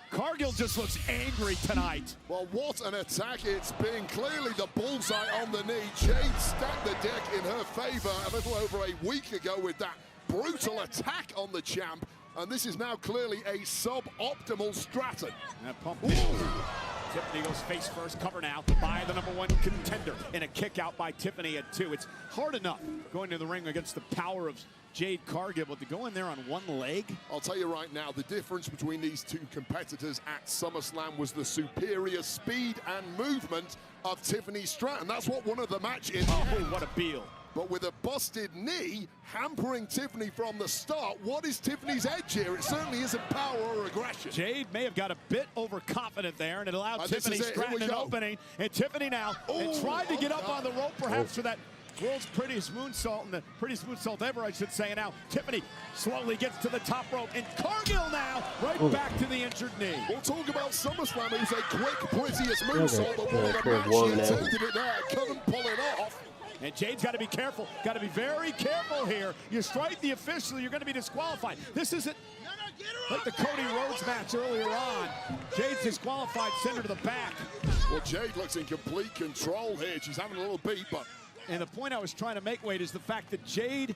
Cargill just looks angry tonight. Well, what an attack it's been. Clearly the bullseye on the knee. Jade stacked the deck in her favor a little over a week ago with that brutal attack on the champ. And this is now clearly a suboptimal Stratton. Tiffany goes face first, cover now by the #1 contender. And a kick out by Tiffany at 2. It's hard enough going to the ring against the power of Jade Cargill, but to go in there on one leg? I'll tell you right now, the difference between these two competitors at SummerSlam was the superior speed and movement of Tiffany Stratton. That's what won her the match in the end. What a deal. But with a busted knee hampering Tiffany from the start, what is Tiffany's edge here? It certainly isn't power or aggression. Jade may have got a bit overconfident there, and it allowed Tiffany Stratton an opening. And Tiffany now and tried to get up on the rope perhaps for that World's prettiest moonsault, and the prettiest moonsault ever, I should say. And now Tiffany slowly gets to the top rope, and Cargill now right back to the injured knee. We'll talk about SummerSlam. It was a quick, prettiest moonsault, but one of the match she attempted it there, couldn't pull it off. And Jade's got to be careful. Got to be very careful here. You strike the official, you're going to be disqualified. This isn't like the Cody Rhodes match earlier on. Jade's disqualified, send her to the back. Well, Jade looks in complete control here. She's having a little beat, but... And the point I was trying to make, Wade, is the fact that Jade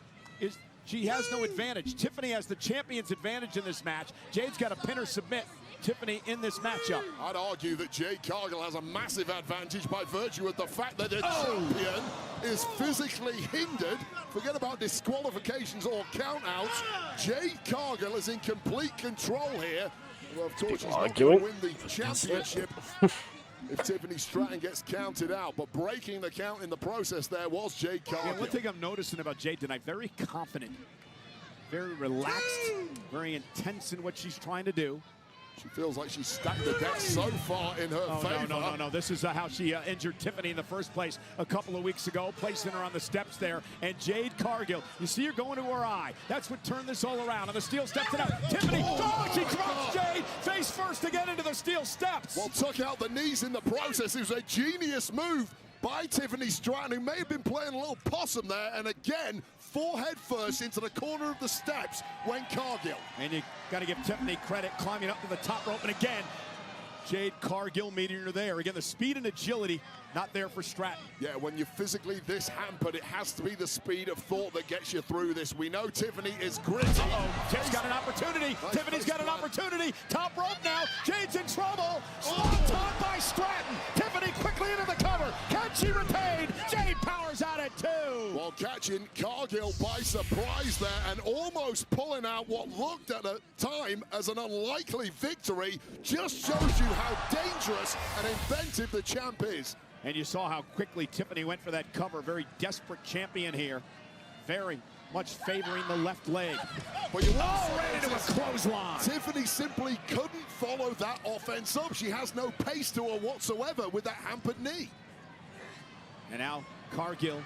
she has no advantage. Tiffany has the champion's advantage in this match. Jade's got to pin or submit Tiffany in this matchup. I'd argue that Jade Cargill has a massive advantage by virtue of the fact that the champion is physically hindered. Forget about disqualifications or countouts. Jade Cargill is in complete control here. Well, of course, she's not going to win the championship if Tiffany Stratton gets counted out. But breaking the count in the process there was Jade Cargill. Yeah, one thing I'm noticing about Jade tonight, very confident, very relaxed, very intense in what she's trying to do. She feels like she's stacked the deck so far in her favor. No. This is how she injured Tiffany in the first place a couple of weeks ago, placing her on the steps there. And Jade Cargill, you see her going to her eye. That's what turned this all around. On the steel steps it out. Tiffany, she drops Jade face first to get into the steel steps. Well, took out the knees in the process. It was a genius move by Tiffany Stratton, who may have been playing a little possum there. And again, forehead first into the corner of the steps went Cargill. And you got to give Tiffany credit, climbing up to the top rope. And again, Jade Cargill meeting her there. Again, the speed and agility not there for Stratton. Yeah, when you're physically this hampered, it has to be the speed of thought that gets you through this. We know Tiffany is gritty. Jade's got an opportunity. Nice. Tiffany's got an opportunity. Top rope now. Jade's in trouble. Swanton by Stratton. Tiffany quickly into the cover. Can she retain? Jade powers out at 2. Well, catching Cargill by surprise there and almost pulling out what looked at the time as an unlikely victory just shows you how dangerous and inventive the champ is. And you saw how quickly Tiffany went for that cover. Very desperate champion here. Very much favoring the left leg. But you right into a clothesline. Tiffany simply couldn't follow that offense up. She has no pace to her whatsoever with that hampered knee. And now Cargill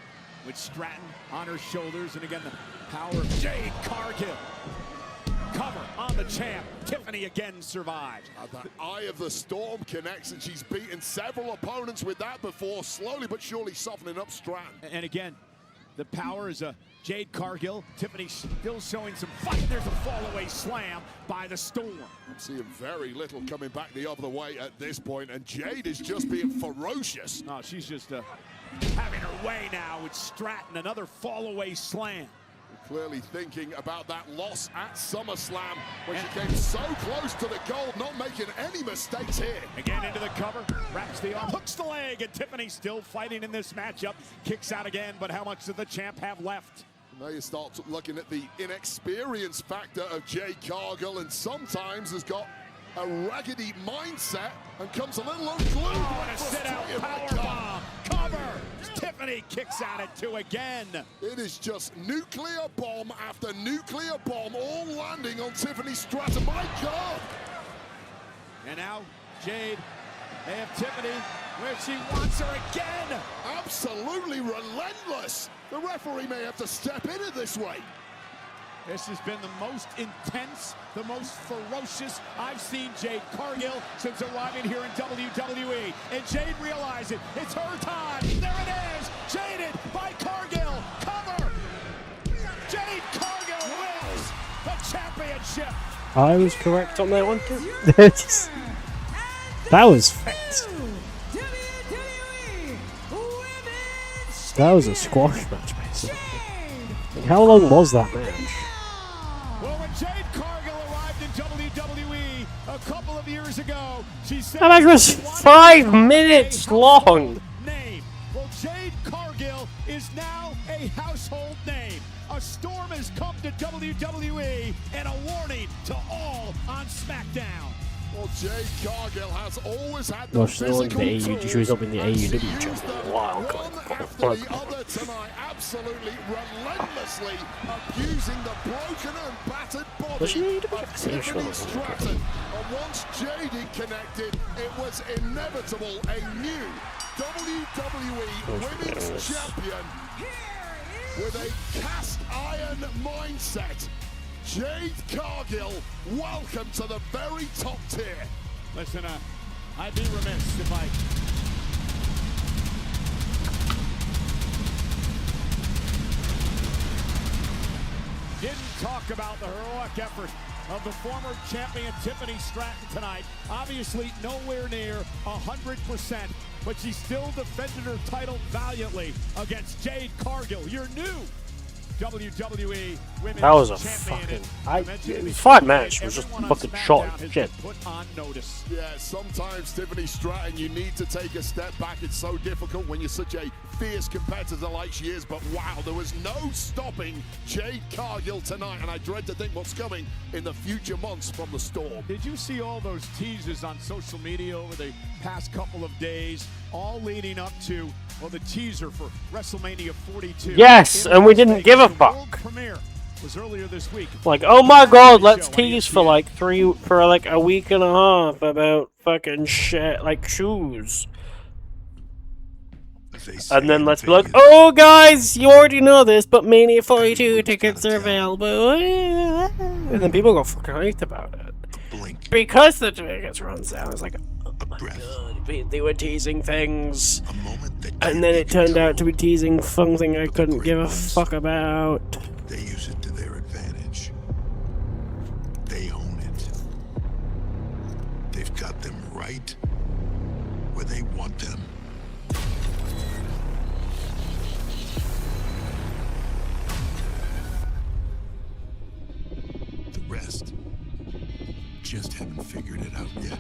with Stratton on her shoulders. And again, the power of Jade Cargill. Cover on the champ. Tiffany again survives. That eye of the storm connects, and she's beaten several opponents with that before, slowly but surely softening up Stratton. And again, the power is a Jade Cargill. Tiffany still showing some fight. There's a fall-away slam by the Storm. I'm seeing very little coming back the other way at this point, and Jade is just being ferocious. Oh, she's just having her way now with Stratton. Another fall-away slam. Clearly thinking about that loss at SummerSlam when she came so close to the gold, not making any mistakes here. Again into the cover, wraps the arm, hooks the leg, and Tiffany still fighting in this matchup. Kicks out again, but how much does the champ have left? Now you start looking at the inexperience factor of Jade Cargill, and sometimes has got a raggedy mindset and comes a little unglued. Oh, and a sit-out powerbomb. Cover. Tiffany kicks out at 2 again. It is just nuclear bomb after nuclear bomb, all landing on Tiffany Stratton. My God! And now Jade, they have Tiffany where she wants her again. Absolutely relentless. The referee may have to step in it this way. This has been the most intense, the most ferocious I've seen Jade Cargill since arriving here in WWE. And Jade realizes it's her time. There it is. Jaded by Cargill. Cover. Jade Cargill wins the championship. I was correct on that one too. That was fast. That was a squash match, basically. Like, how long was that match? Well, when Jade Cargill arrived in WWE a couple of years ago, she said that match was 5 minutes long. Name. Well, Jade Cargill is now a household name. A storm has come to WWE and a warning to all on SmackDown. Well, Jade Cargill has always had the physical tools. She shows up in the AEW channel. Wow, after the other tonight, absolutely relentlessly abusing the broken and battered body of Tiffany Stratton. And once Jade connected, it was inevitable a new WWE Women's Champion with a cast iron mindset. Jade Cargill, welcome to the very top tier. Listen, I'd be remiss if I didn't talk about the heroic effort of the former champion Tiffany Stratton tonight. Obviously nowhere near 100%, but she still defended her title valiantly against Jade Cargill, your new WWE Women's That was a Champion. fucking... Fight match was just fucking shot as shit. Put on notice. Yeah, sometimes, Tiffany Stratton, you need to take a step back. It's so difficult when you're such a fierce competitor like she is. But wow, there was no stopping Jade Cargill tonight. And I dread to think what's coming in the future months from the Storm. Did you see all those teases on social media over the past couple of days, all leading up to, well, the teaser for WrestleMania 42? Yes, and we didn't give a fuck. World premiere was earlier this week. Like, oh my god, let's tease for like a week and a half about fucking shit, like shoes. And then let's be like, oh guys, you already know this, but Mania 42 tickets are available. And then people go fucking hyped about it. Because the tickets runs down. It's like, oh my god, they were teasing things. And then it turned out to be teasing something I couldn't give a fuck about. They use it to their advantage. They own it. They've got them right where they want them. The rest just haven't figured it out yet.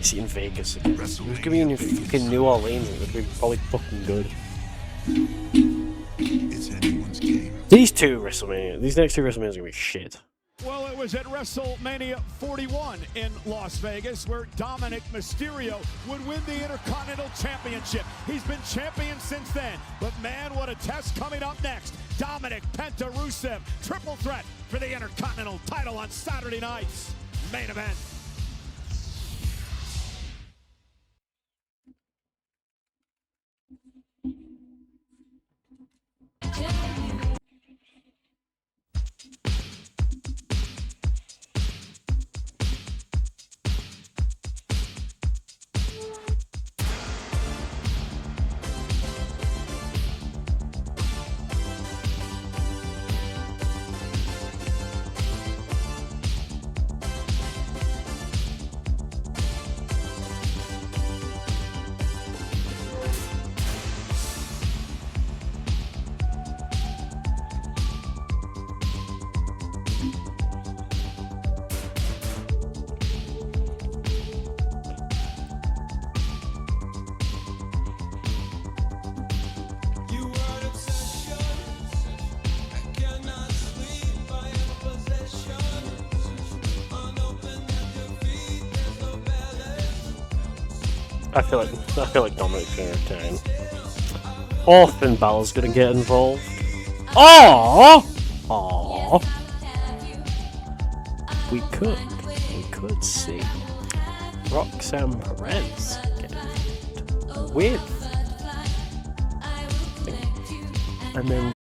See in Vegas again. It was gonna be in fucking New Orleans. It would be probably fucking good. It's anyone's game. These next two WrestleManias are gonna be shit. Well, it was at WrestleMania 41 in Las Vegas where Dominic Mysterio would win the Intercontinental Championship. He's been champion since then, but man, what a test coming up next. Dominic Penta Rusev, triple threat for the Intercontinental title on Saturday night's main event. I feel like Dominic's gonna return. Or Finn Balor's gonna get involved. Aww! Aww! We could see Roxanne Perez get involved with, and then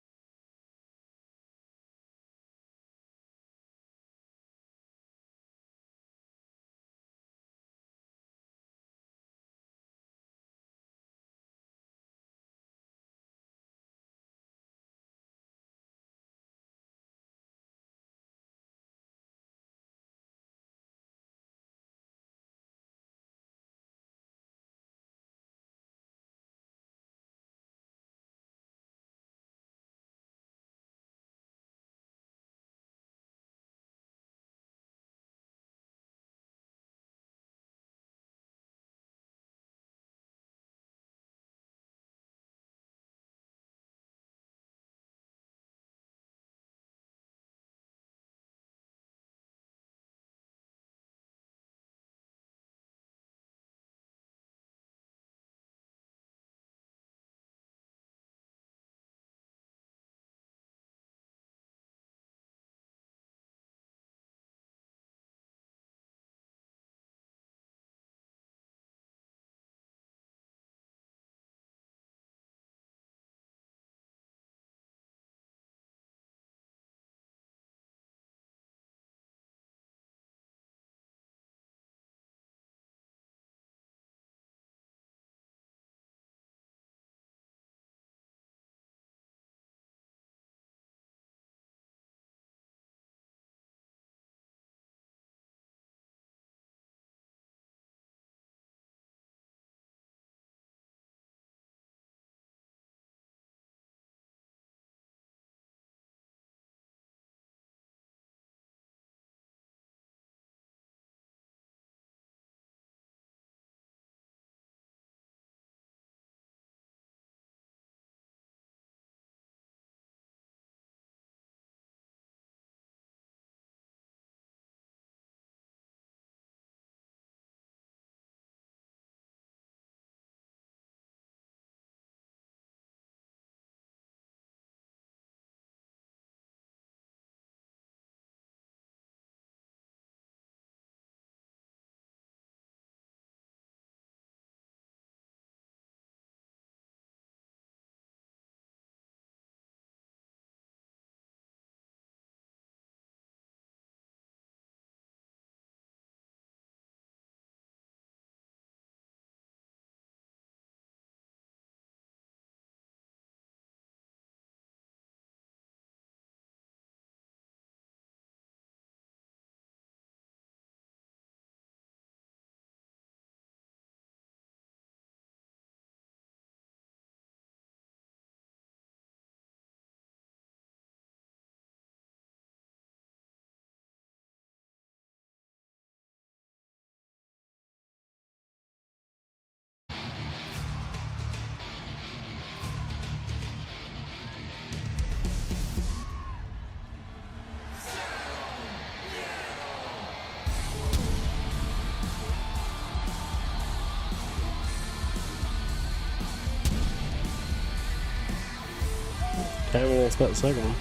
Don't really expect the second one.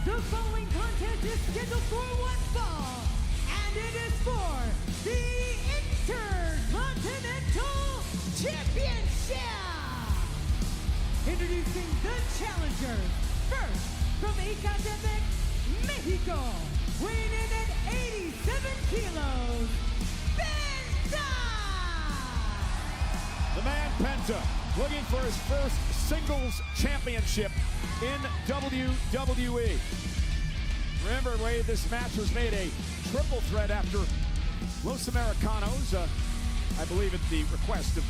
The following contest is scheduled for one fall, and it is for the Intercontinental Championship. Introducing the challengers. First, from Ecatepec, Mexico, weighing in at 87 kilos, Penta! The man Penta looking for his first singles championship in WWE. Remember, Wade, this match was made a triple threat after Los Americanos, I believe at the request of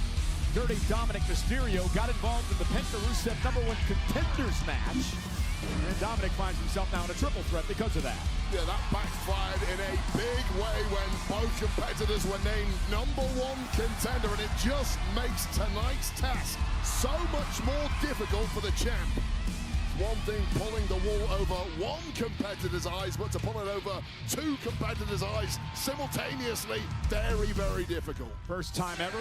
Dirty Dominic Mysterio, got involved in the Penta Rusev #1 contenders match. And Dominic finds himself now in a triple threat because of that. Yeah, that backfired in a big way when both competitors were named #1 contender, and it just makes tonight's task so much more difficult for the champ. It's one thing pulling the wool over one competitor's eyes, but to pull it over two competitors' eyes simultaneously, very, very difficult. First time ever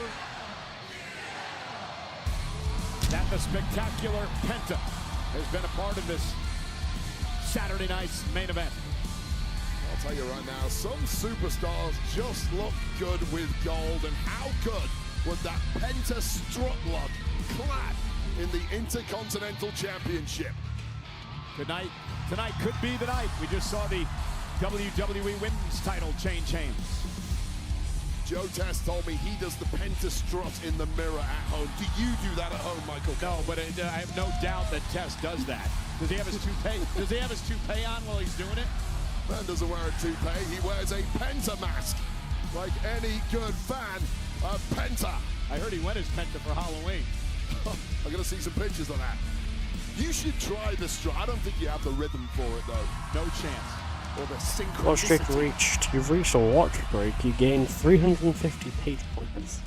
that the spectacular Penta has been a part of this Saturday night's main event. I'll tell you right now, some superstars just look good with gold, and how good would that Penta strut look clad in the Intercontinental Championship? Tonight could be the night. We just saw the WWE Women's title change hands. Joe Test told me he does the Penta strut in the mirror at home. Do you do that at home, Michael? No, but I have no doubt that Test does that. Does he have his toupee? Does he have his toupee on while he's doing it? Man doesn't wear a toupee. He wears a Penta mask, like any good fan of Penta. I heard he went as Penta for Halloween. I'm gonna see some pictures of that. You should try the strut. I don't think you have the rhythm for it though. No chance. Or the synchronicity. Watch streak reached. You've reached a watch break. You gained 350 page points.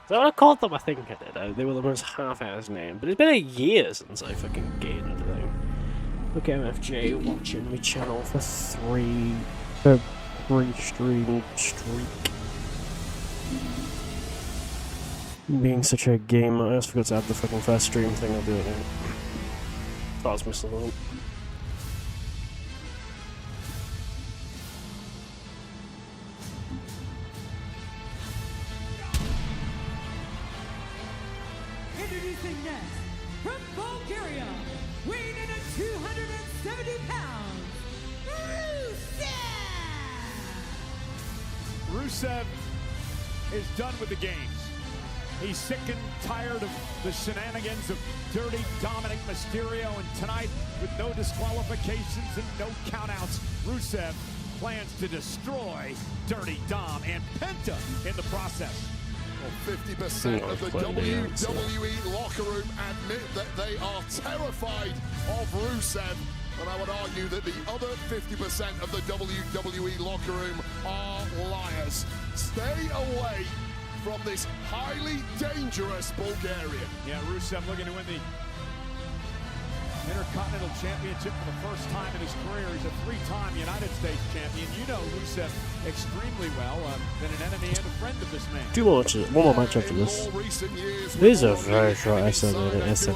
So I called them, I think I did. They were the most half-assed name. But it's been a year since I fucking gained them. Look at MFJ watching my channel for three stream streak. Being such a gamer, I just forgot to add the fucking first stream thing. I'll do it now. That was missing one. Introducing next, from Bulgaria, weighing in at 270 pounds, Rusev is done with the games. He's sick and tired of the shenanigans of Dirty Dominic Mysterio, and tonight, with no disqualifications and no countouts, Rusev plans to destroy Dirty Dom and Penta in the process. Well, 50% of the WWE locker room admit that they are terrified of Rusev, and I would argue that the other 50% of the WWE locker room are liars. Stay away from this highly dangerous Bulgarian. Yeah, Rusev looking to win the Intercontinental Championship for the first time in his career. He's a three-time United States champion. You know Rusev extremely well. Been an enemy and a friend of this man. One more match after this. This is a very short SNA. So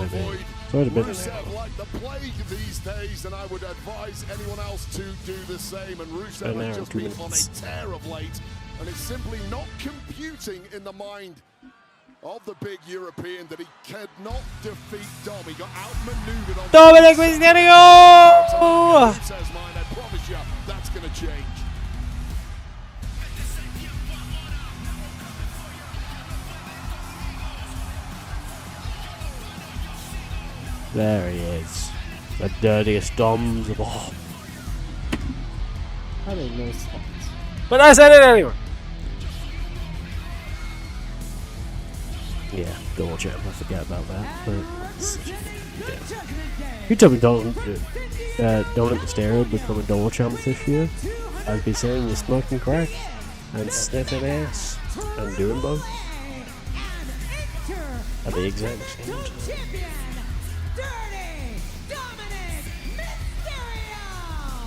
it's been Rusev like the plague these days, and I would advise anyone else to do the same. And Rusev has just been on a tear of late, and it's simply not computing in the mind of the big European that he cannot defeat Dom. He got outmaneuvered on Dominic Mysterio! Rusev's mind, I promise you, that's going to change. There he is. The dirtiest Doms of all. I didn't know that. But I said it anyway. Yeah, double champ. I forget about that. But you told me Dominic Mysterio would become a double champ this year. I'd be saying you're smoking crack and sniffing ass and doing both at the exact same time.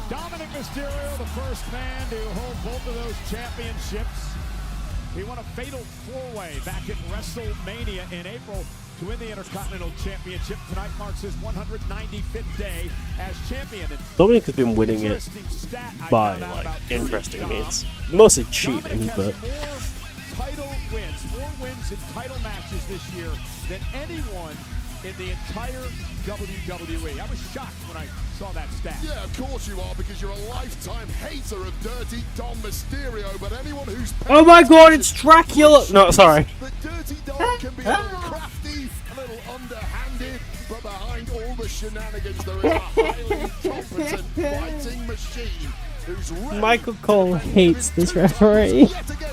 Dominic Mysterio, the first man to hold both of those championships. He won a fatal four-way back at WrestleMania in April to win the Intercontinental Championship. Tonight marks his 195th day as champion. Dominic has been winning it by, like, interesting means. Mostly cheating, but... Title wins, more wins in title matches this year than anyone in the entire WWE. I was shocked when I saw that stat. Yeah, of course you are, because you're a lifetime hater of Dirty Dom Mysterio, but anyone who's... Oh my god, it's Dracula! No, sorry. The Dirty Dom can be a little crafty, a little underhanded, but behind all the shenanigans there is a highly competent fighting machine who's ready. Michael Cole hates this referee.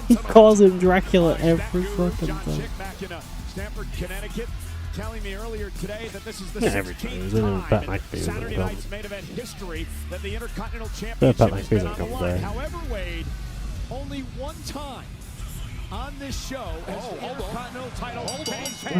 He calls him Dracula every fucking time. Back in Stamford, Connecticut, telling me earlier today that this is the Yeah, every 16th time. time in Saturday night's main event history that the Intercontinental Championship has been on the line. However, Wade, only one time on this show as the Intercontinental title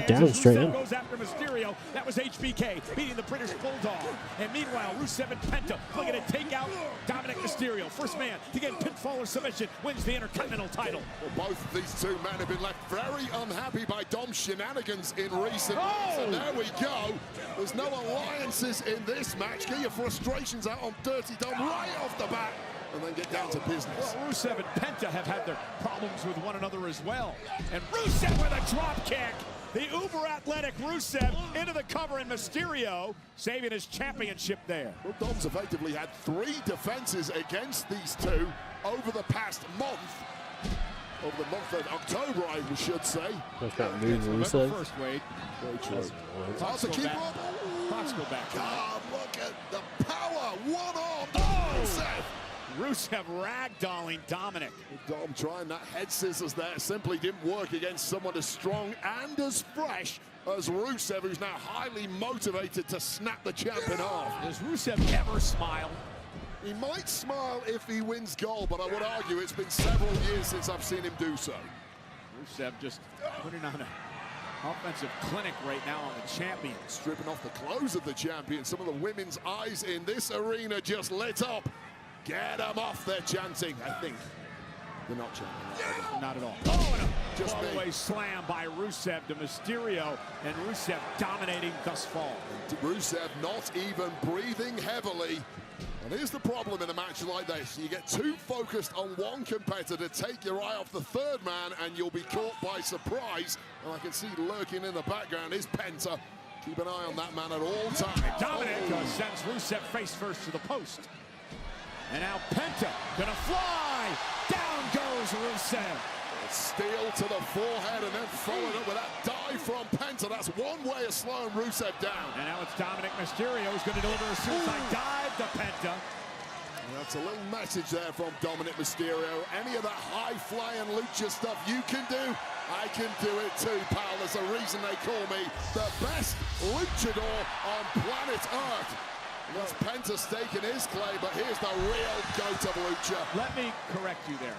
down straight in. goes after Mysterio. That was HBK beating the British Bulldog. And meanwhile, Rusev and Penta looking to take out Dominic Mysterio. First man to get pinfall or submission wins the Intercontinental title. Well, both of these two men have been left very unhappy by Dom's shenanigans in recent weeks. And there we go. There's no alliances in this match. Get your frustrations out on Dirty Dom right off the bat, and then get down to business. Well, Rusev and Penta have had their problems with one another as well. And Rusev with a drop kick. The uber-athletic Rusev into the cover, and Mysterio saving his championship there. Well, Dom's effectively had 3 defenses against these two over the past month. Over the month of October, I should say. Rusev. First, Wade. Very true. Hard to keep up. Clocks go back. God, look at the power. One-armed Rusev. Rusev ragdolling Dominic. Dom trying that head scissors there simply didn't work against someone as strong and as fresh as Rusev, who's now highly motivated to snap the champ in half. Does Rusev ever smile? He might smile if he wins gold, but I would argue it's been several years since I've seen him do so. Rusev just putting on an offensive clinic right now on the champion. Stripping off the clothes of the champion. Some of the women's eyes in this arena just lit up. Get them off, they're chanting, I think. They're not chanting. Not at all. Oh, and a Just all-the-way slam by Rusev to Mysterio, and Rusev dominating thus far. Rusev not even breathing heavily. And here's the problem in a match like this. You get too focused on one competitor, take your eye off the third man, and you'll be caught by surprise. And I can see lurking in the background is Penta. Keep an eye on that man at all times. Dominic sends Rusev face first to the post. And now Penta gonna fly. Down goes Rusev. Steel to the forehead and then followed up with that dive from Penta. That's one way of slowing Rusev down. And now it's Dominic Mysterio who's going to deliver a suicide dive to Penta. And that's a little message there from Dominic Mysterio. Any of that high-flying lucha stuff you can do, I can do it too, pal. There's a reason they call me the best luchador on planet Earth. That's Penta staking his claim, but here's the real goat of lucha. Let me correct you there.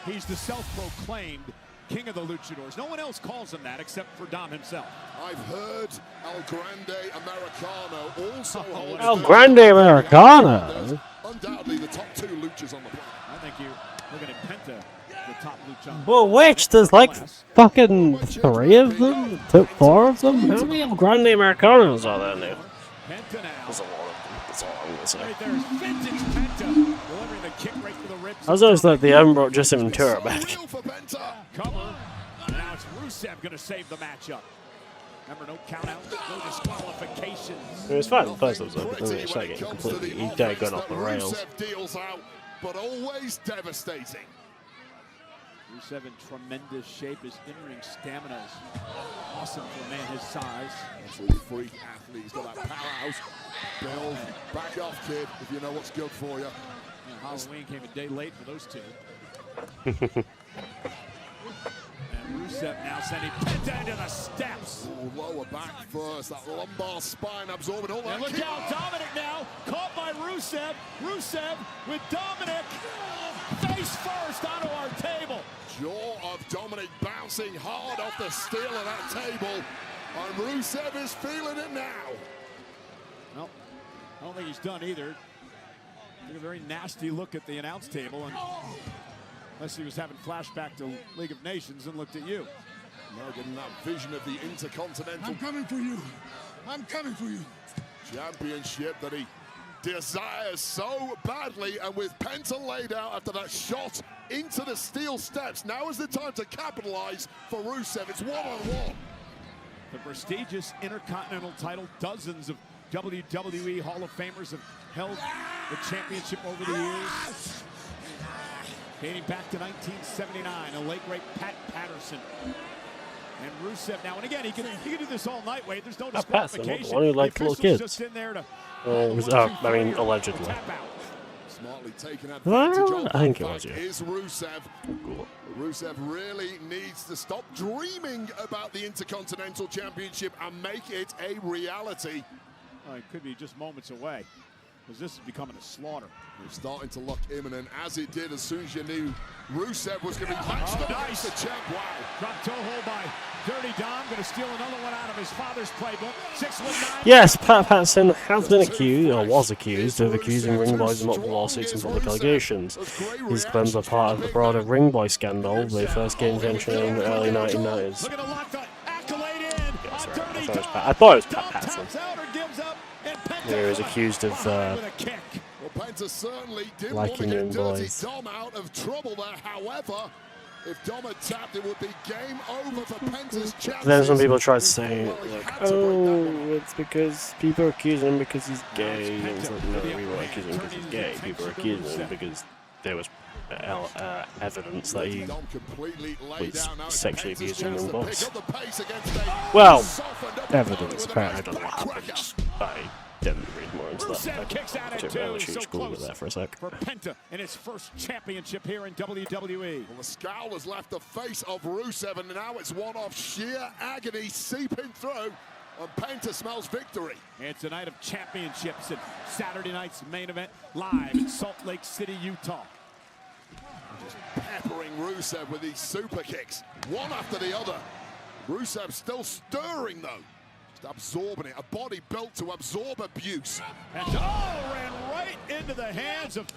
He's the self-proclaimed king of the luchadors. No one else calls him that except for Dom himself. I've heard El Grande Americano also holds El Grande Americano? Undoubtedly the top 2 luchas on the planet. I think you're looking at Penta, the top lucha. Well, which? There's like fucking 3 of them? 4 of them? How many El Grande Americanos are there now? Penta now. There's a lot of them. That's all I'm gonna say. Right there is vintage Penta delivering the kick right to the ribs. I was always like they haven't brought Justin Ventura back. Cover. And now it's Rusev going to save the matchup. Remember, no count out, no disqualifications. It was fine in the first episode, but then it started getting completely going off the rails. Rusev deals out, but always devastating. Rusev in tremendous shape. His in-ring stamina is awesome for a man his size. Absolutely freak athlete. He's got that powerhouse build. Back off, kid, if you know what's good for you. Halloween came a day late for those two. And Rusev now sending Penta into the steps. Ooh, lower back first. That lumbar spine absorbing all that. And look out, Dominic now caught by Rusev. Rusev with Dominic face first onto our table. Jaw of Dominic bouncing hard off the steel of that table. And Rusev is feeling it now. Well, I don't think he's done either. Took a very nasty look at the announce table, and unless he was having flashback to League of Nations and looked at you. Now getting that vision of the Intercontinental. I'm coming for you. I'm coming for you. Championship that he desires so badly, and with Penta laid out after that shot into the steel steps, now is the time to capitalize for Rusev. It's one-on-one. The prestigious Intercontinental title, dozens of WWE Hall of Famers have held the championship over the years. Dating back to 1979, a late great Pat Patterson. And Rusev now, and again, he can do this all night, Wade. There's no disqualification. One who liked little kids. Just in there to allegedly. Smartly taken advantage of. I think it was you. Is Rusev. Cool. Rusev really needs to stop dreaming about the Intercontinental Championship and make it a reality. It could be just moments away, because this is becoming a slaughter. It's starting to look imminent, as it did as soon as you knew Rusev was going to be matched up against the champ. Wow. Drop toe hold by Dirty Dom. Going to steal another one out of his father's playbook. 619. Yes, Pat Patterson has been accused, or was accused, of accusing Ring Boys of multiple lawsuits and public allegations. These claims are part of the broader Ring Boy scandal. They first gained attention in the early 1990s. Looking to lock the accolade in. I thought it was Pat Patterson. He was accused of Penta certainly didn't liking Ring Boys. Dom out of trouble there. However, if Dom had tapped, it would be game over for Penta's chances. Then some people try to say, like, oh, it's because people are accusing him because he's gay. And it's like, no, we weren't accusing him because he's gay. People are accusing him because there was evidence that he was sexually abusing Ring Boys. Well, evidence. Apparently, I don't know what happened. I didn't read more into that. I took a huge Google there for a sec. For Penta in his first championship here in WWE. Well, the scowl has left the face of Rusev, and now it's one of sheer agony seeping through. And Penta smells victory. It's a night of championships and Saturday night's main event live in Salt Lake City, Utah. Just peppering Rusev with these super kicks, one after the other. Rusev still stirring though. Absorbing it, a body built to absorb abuse. And ran right into the hands of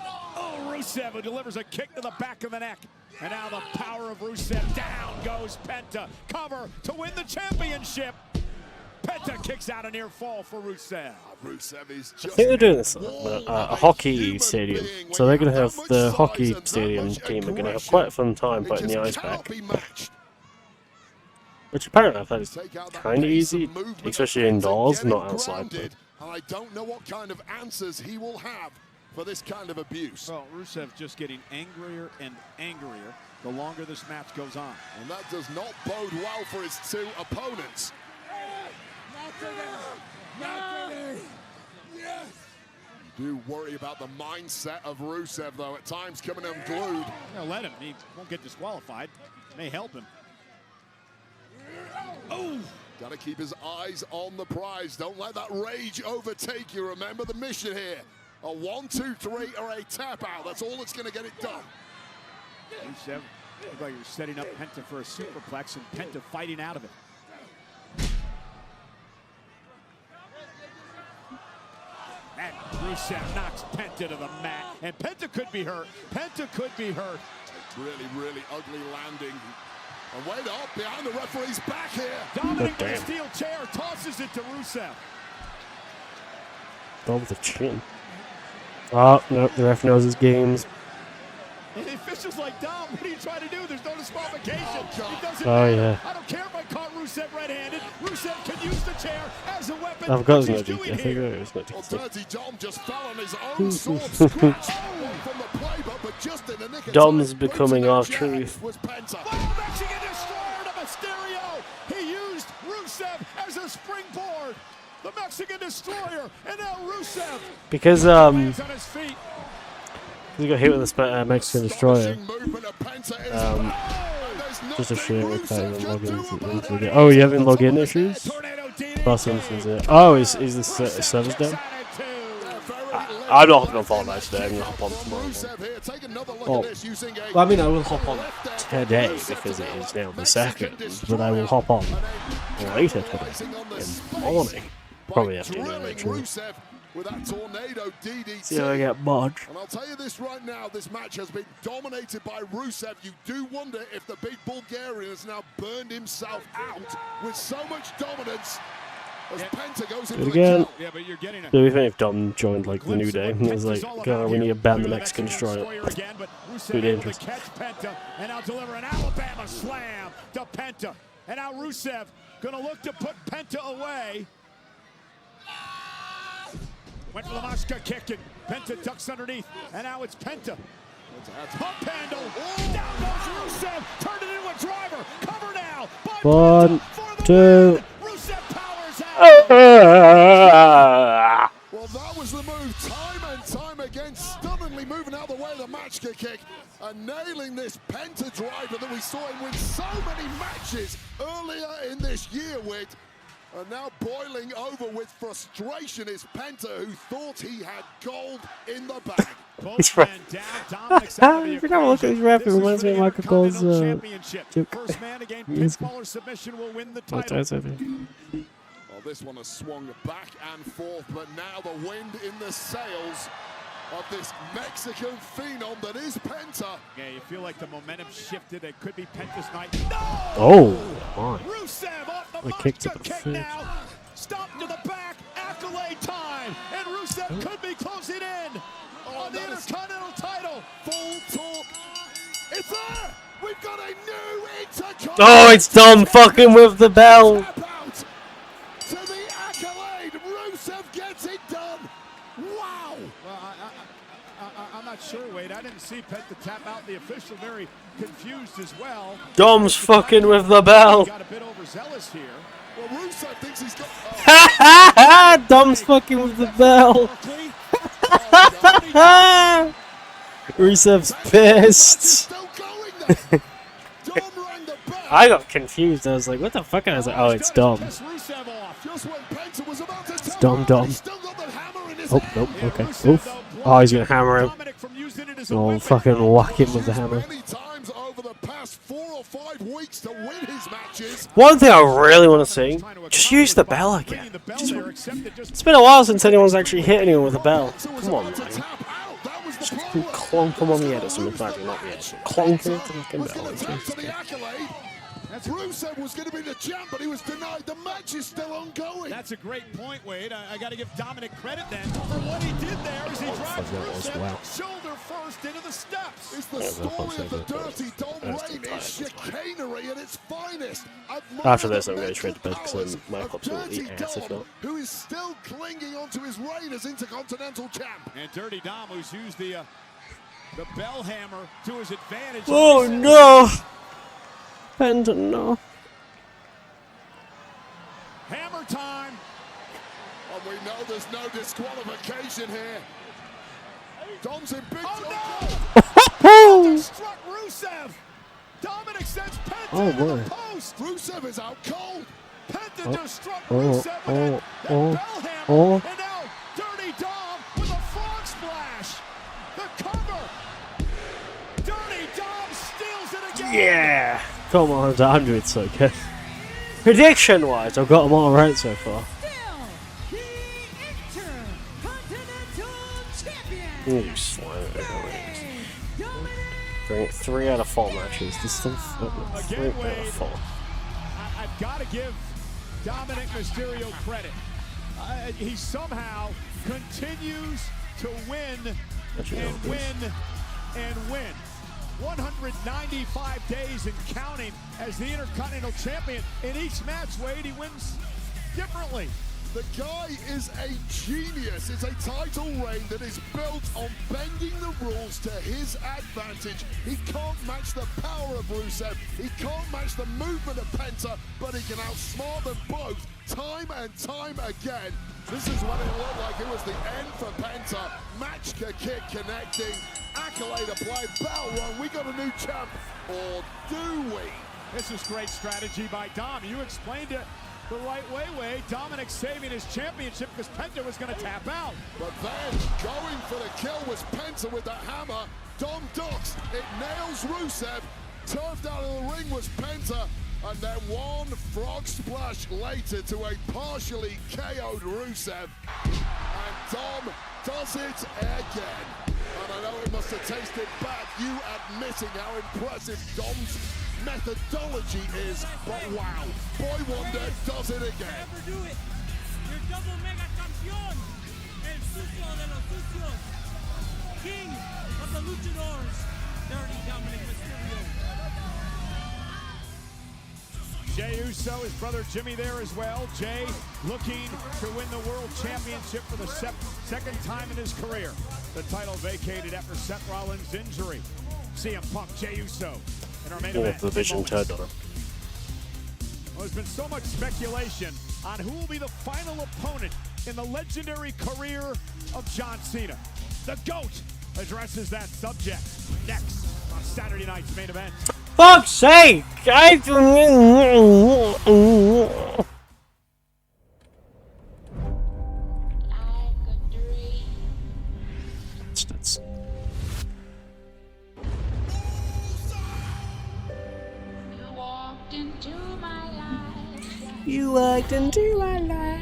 Rusev, who delivers a kick to the back of the neck. And now the power of Rusev. Down goes Penta. Cover to win the championship. Penta kicks out a near fall for Rusev. Rusev is just I think they're doing this at a hockey stadium. So they're going to have the hockey stadium team are going to have quite a fun time fighting the ice pack. Which apparently I've heard is kind of easy, especially indoors, not outside. And I don't know what kind of answers he will have for this kind of abuse. Well, Rusev just getting angrier and angrier the longer this match goes on. And that does not bode well for his two opponents. Do worry about the mindset of Rusev, though, at times coming unglued. Let him. He won't get disqualified. May help him. Oh! Got to keep his eyes on the prize. Don't let that rage overtake you. Remember the mission here. A 1, 2, 3 or a tap out. That's all that's going to get it done. Rusev looked like he was setting up Penta for a superplex, and Penta fighting out of it. And Rusev knocks Penta to the mat, and Penta could be hurt. Penta could be hurt. Really, really ugly landing. And wait up, behind the referee's back here. Dominic with a steel chair tosses it to Rusev. Oh, with the chin. Oh, no, the ref knows his games. And the official's like, Dom, what are you trying to do? There's no disqualification. It doesn't matter. Yeah. I don't care if I caught Rusev red-handed. Rusev can use the chair as a weapon. I've got no DQ. I think it was no DQ. Dirty Dom just fell on his own sword, scratched from the playbook, but just in the nick of Dom's time, becoming our truth. was Penta. Oh, Mexican Destroyer to Mysterio. He used Rusev as a springboard. The Mexican Destroyer, and now Rusev. Because lands on his feet. he got hit with a Mexican Destroyer. Just a shame I can't even log into the game. Oh, you having login issues? Boss Simpsons here. Oh, is this servers down? I'm not hopping on Fortnite today, I'm going to hop on tomorrow. Well, I mean, I will hop on today because it is now the 2nd, but I will hop on later today in the morning. Probably afternoon, actually. with that tornado DDT. See how I get mod. And I'll tell you this right now, this match has been dominated by Rusev. You do wonder if the big Bulgarian has now burned himself out with so much dominance as Penta goes into the again. kill. Yeah, but you're getting Do you think if Dom joined like the New Day? And it was like, God, we need to ban the Mexican Destroyer. Too dangerous. Catch Penta and now deliver an Alabama slam to Penta. And now Rusev gonna look to put Penta away. Went for the Mashka kick and Penta ducks underneath. And now it's Penta. Pump handle. Down goes Rusev. Turned it into a driver. Cover now. One, two. Rusev powers out. Well, that was the move time and time again. Stunningly moving out of the way of the Machka kick and nailing this Penta driver that we saw him win so many matches earlier in this year with. And now boiling over with frustration is Penta, who thought he had gold in the bag. He's right. Every time I look at his rap, it reminds me of Michael Cole's First man to gain pinfall submission will win the title. Well, this one has swung back and forth, but now the wind in the sails of this Mexican phenom that is Penta. Yeah, you feel like the momentum shifted. It could be Penta's night. No! Oh, my. Rusev off the kicked Machka kick now. Stop to the back. Accolade time. And Rusev could be closing in on the Intercontinental title. Full talk. It's there. We've got a new Intercontinental. Oh, it's Dom fucking with the bell. To the accolade. Rusev gets it done. Wow. Well, I'm not sure, Wade. I didn't see Penta tap out. The official very confused as well. Dom's fucking with the bell. Got a bit overzealous here. Well, Rusev thinks he's got. Dom's fucking with the bell. Rusev's pissed. I got confused. I was like, what the fuck? And I was like, oh, it's Dom. It's Dom. Oh, nope. Okay. Oof. Oh, he's going to hammer him. Oh, fucking whack him with the hammer. One thing I really want to see, just use the bell again. It's been a while since anyone's actually hit anyone with a bell. Come on, man. Just clonk him on the head or something. Actually, not the head. Clonk him with the fucking bell. Rusev was going to be the champ, but he was denied. The match is still ongoing. That's a great point, Wade. I got to give Dominic credit then for what he did there as he drives Rusev shoulder first into the steps. It's the story of the dirty Dom Reign. It's chicanery at its finest. After this, I'm going to trade to bed because my pops will eat ass if not. Who is still clinging onto his reign as Intercontinental champ. And Dirty Dom, who's used the bell hammer to his advantage. Oh, no. Penta, no. Hammer time. And we know there's no disqualification here. Dom's in big trouble. Struck Rusev. Dominic sends Penta oh, to the post. Rusev is out cold. Penta just struck Rusev with that bell hammer. And now Dirty Dom with a frog splash. The cover. Dirty Dom steals it again. Yeah. Come on, I'm doing so good. Prediction-wise, I've got them all right so far. Ooh, slime it. 3 out of 4 matches. This stuff. 3 out of 4. I've got to give Dominic Mysterio credit. He somehow continues to win and win and win. 195 days and counting as the Intercontinental Champion. In each match, Wade, he wins differently. The guy is a genius. It's a title reign that is built on bending the rules to his advantage. He can't match the power of Rusev. He can't match the movement of Penta, but he can outsmart them both time and time again. This is when it looked like it was the end for Penta. Machka kick connecting. Accolade applied. Bell run. We got a new champ. Or do we? This is great strategy by Dom. You explained it the right way, Wade. Dominic saving his championship because Penta was going to tap out. But then going for the kill was Penta with the hammer. Dom ducks. It nails Rusev. Turfed out of the ring was Penta. And then one frog splash later to a partially KO'd Rusev. And Dom does it again. And I know it must have tasted bad, you admitting how impressive Dom's methodology is, but wow, Boy Wonder does it again. Never do it. You're double mega campeón. El sucio de los sucios. King of the luchadors. Dirty Dominic Mysterio. Jey Uso, his brother Jimmy there as well. Jey looking to win the World Championship for the second time in his career. The title vacated after Seth Rollins' injury. CM Punk, Jey Uso in our main event. The vision turned on him. Well, there's been so much speculation on who will be the final opponent in the legendary career of John Cena. The GOAT addresses that subject next on Saturday night's main event. Fuck's sake! You walked into my life.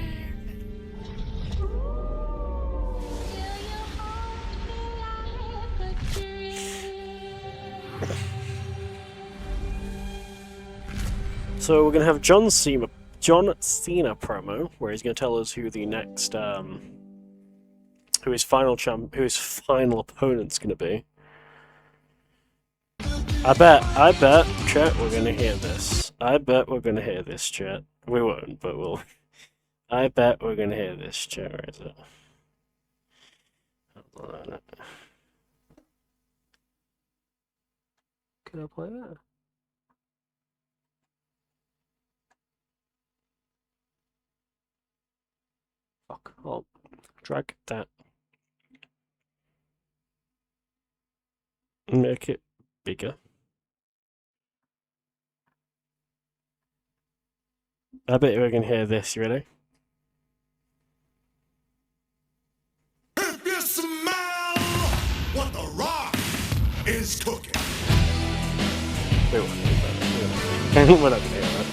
So we're gonna have John Cena promo, where he's gonna tell us who the next, who his final opponent's gonna be. I bet, chat, we're gonna hear this. I bet we're gonna hear this, chat. We won't, but we'll. I bet we're gonna hear this, chat. Where is it? Hold on. Can I play that? Fuck. I'll drag that. Make it bigger. I bet we can hear this. You ready? If you smell what the Rock is cooking. We won't hear that. We're not gonna hear that.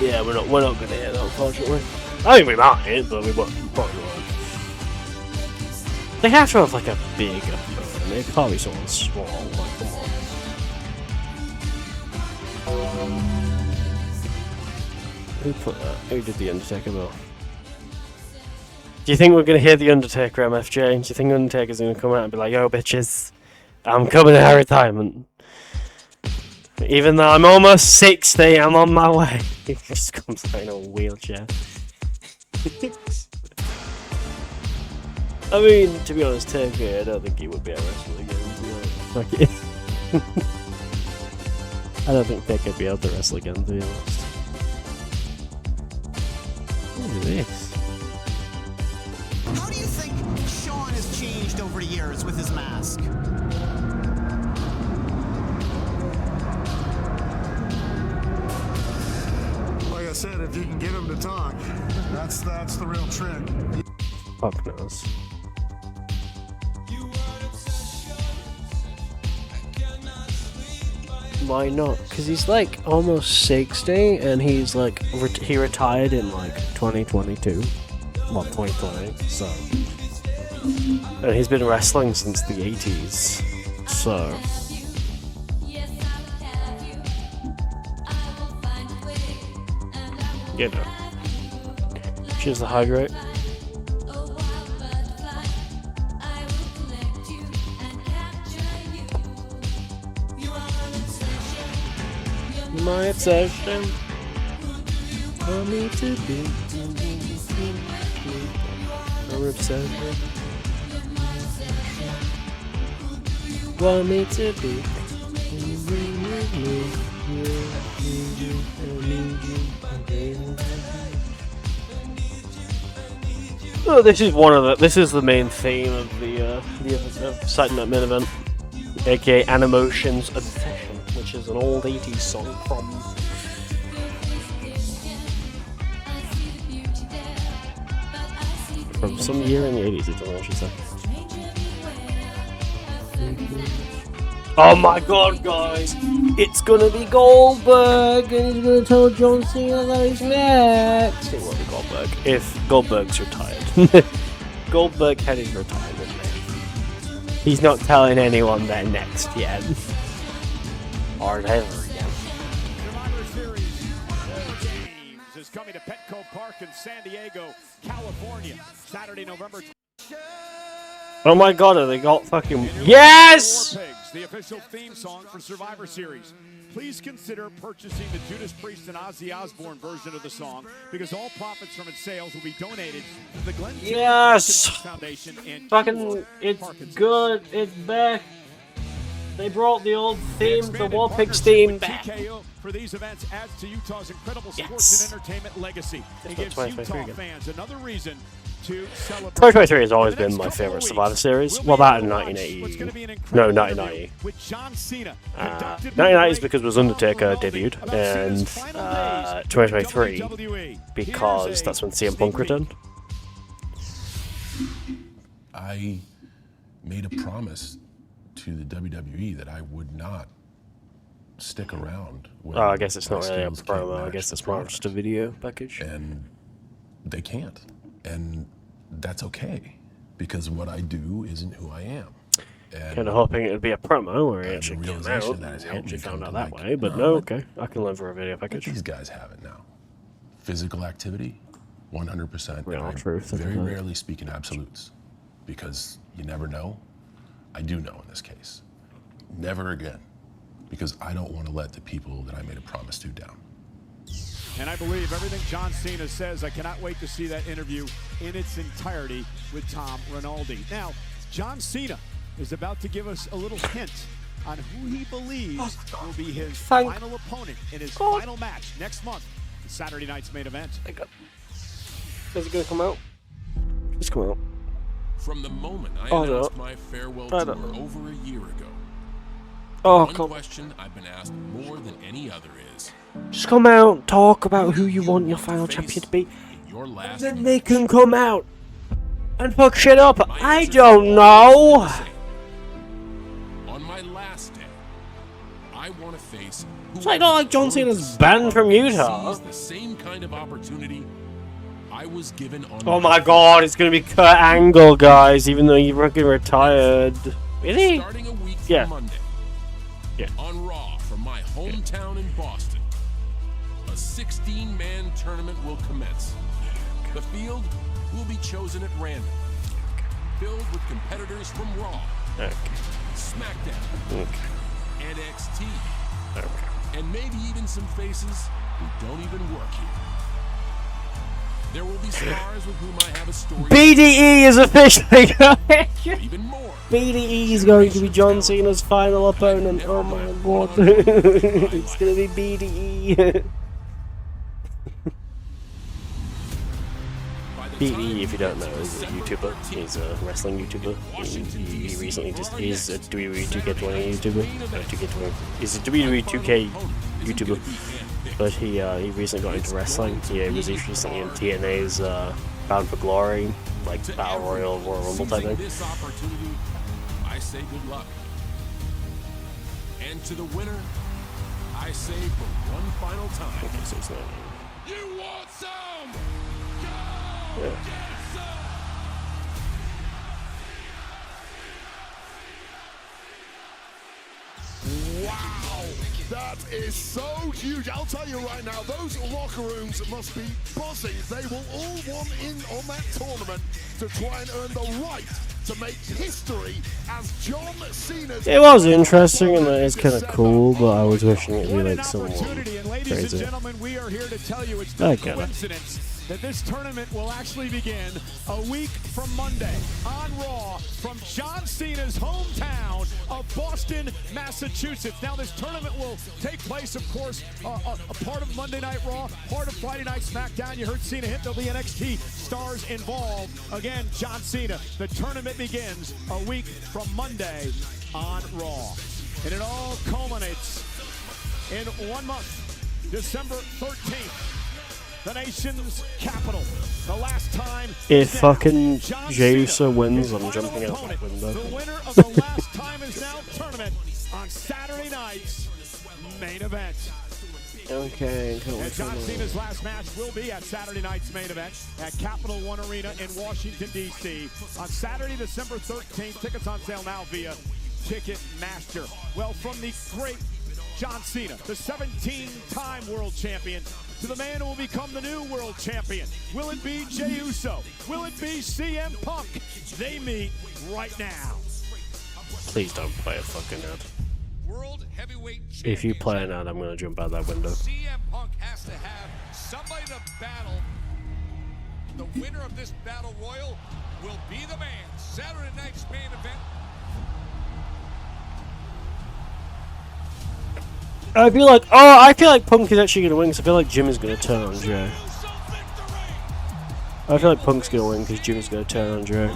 Yeah, we're not gonna hear that, unfortunately. I mean, we might, but we won't. Probably won't. They have to have like a big opponent. They can't be someone small. Like, come on. Who put that? Who did the Undertaker though? Do you think we're gonna hear the Undertaker, MFJ? Do you think Undertaker's gonna come out and be like, "Yo, bitches, I'm coming out of retirement. Even though I'm almost 60, I'm on my way." He just comes out in a wheelchair. I mean, to be honest, Taker, I don't think he would be a wrestler again. Like it. I don't think Taker would be able to wrestle again, to be honest. What is this? How do you think Shawn has changed over the years with his mask? Like I said, if you can get him to talk, that's the real trick. Fuck knows. Why not? Because he's like almost 60 and he's like, he retired in like 2022. Well, 2020, so. And he's been wrestling since the 80s, so. You know. Cheers the hydrate. My obsession for me to be our obsession. Want me to be. Oh, this is one of the. This is the main theme of the Saturday Night Main Event, aka Animotion's Obsession, which is an old 80s song from some year in the 80s, it's all I should say. Oh my god, guys! It's gonna be Goldberg, and he's gonna tell John Cena that he's next. It won't be Goldberg if Goldberg's retired. Goldberg had his retirement. He's not telling anyone they're next yet, or ever again. Survivor Series War Games is coming to Petco Park in San Diego, California, Saturday, November. Oh my god, have they got fucking... Yes! War Pigs, the official theme song for Survivor Series. Please consider purchasing the Judas Priest and Ozzy Osbourne version of the song, because all profits from its sales will be donated to the Glenn Yes! Foundation and Fucking, it's good, it's back. They brought the old theme, the War Pigs theme back. TKO for these events adds to Utah's incredible sports Yes. and entertainment legacy. It gives 2023 Utah again. fans another reason to celebrate. 2023 has always been my favourite Survivor Series. Well, that in 1980. No, 1990. With John Cena. 1990 is because it was Undertaker debuted, and 2023 because that's when CM Punk returned. I made a promise to the WWE that I would not stick around. Oh, I guess it's not really a promo. I guess it's more just a video package. And they can't. And that's okay, because what I do isn't who I am. Kind of hoping it would be a promo where it actually came out. That I actually found out that way, but no, okay. I can live for a video package. These guys have it now. Physical activity, 100%. Yeah, true. Very rarely speak in absolutes, because you never know. I do know in this case. Never again, because I don't want to let the people that I made a promise to down. And I believe everything John Cena says. I cannot wait to see that interview in its entirety with Tom Rinaldi. Now, John Cena is about to give us a little hint on who he believes will be his final opponent in his final match next month, Saturday night's main event. Is it going to come out? It's coming out. From the moment I announced my farewell tour over a year ago, one question I've been asked more than any other is, just come out, talk about who you want your final champion to be, then they can come out and fuck shit up. I don't know. On my last day, I want to face It's like not like John Cena's banned from Utah. the same kind of opportunity I was given on Oh my god, it's gonna be Kurt Angle, guys, even though you're fucking retired. Really? Starting a week Yeah. from Monday. Yeah. On Raw from my hometown in Boston, a 16-man tournament will commence. The field will be chosen at random, filled with competitors from Raw, SmackDown, NXT, and maybe even some faces who don't even work here. There will be stars with whom I have a story. BDE is officially going. Even more. BDE is going to be John Cena's final opponent. Oh my god. It's going to be BDE. BDE, if you don't know, is a YouTuber. He's a wrestling YouTuber. He recently just is a WWE 2K20 YouTuber. 2K20. He's a WWE 2K YouTuber. But he recently got into wrestling. He was recently in TNA's Bound for Glory, like Battle Royal, Royal Rumble type thing. This opportunity, I say good luck. And to the winner, I say for one final time. Okay, so it's not. You want some? Yeah. Wow, that is so huge. I'll tell you right now, those locker rooms must be buzzing. They will all want in on that tournament to try and earn the right to make history as John Cena's... It was interesting and it's kind of cool, but I was wishing it'd be like someone Ladies and crazy. gentlemen, we are here to tell you it's no coincidence that this tournament will actually begin a week from Monday on Raw from John Cena's hometown of Boston, Massachusetts. Now, this tournament will take place, of course, a part of Monday Night Raw, part of Friday Night SmackDown. You heard Cena hint there'll be NXT stars involved. Again, John Cena. The tournament begins a week from Monday on Raw. And it all culminates in 1 month, December 13th. The nation's capital. The last time. If fucking Jey Uso wins, I'm jumping out that window. The winner of the last time is now tournament on Saturday night's main event. Okay. And John Cena's last match will be at Saturday night's main event at Capital One Arena in Washington, D.C. on Saturday, December 13th. Tickets on sale now via Ticketmaster. Well, from the great John Cena, the 17-time world champion, to the man who will become the new world champion. Will it be Jey Uso? Will it be CM Punk? They meet right now. Please don't play a fucking ad. World Heavyweight If you play an ad, I'm gonna jump out that window. CM Punk has to have somebody to battle. The winner of this battle royal will be the man. Saturday night's main event. I feel like Punk is actually gonna win because I feel like Jim is gonna turn on Jey. I feel like Punk's gonna win because Jim is gonna turn on Jey.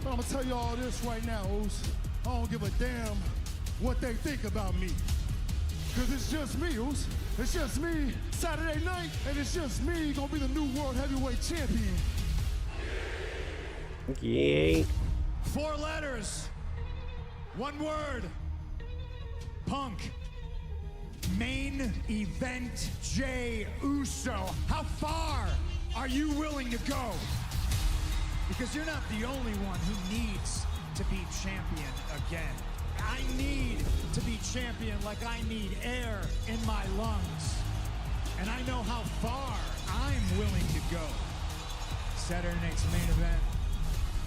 I'm gonna tell you all this right now, Oos. I don't give a damn what they think about me. Cause it's just me, Oos. It's just me Saturday night, and it's just me gonna be the new world heavyweight champion. Yay. 4 letters. 1 word. Punk. Main event Jey Uso. How far are you willing to go? Because you're not the only one who needs to be champion again. I need to be champion like I need air in my lungs. And I know how far I'm willing to go. Saturday night's main event.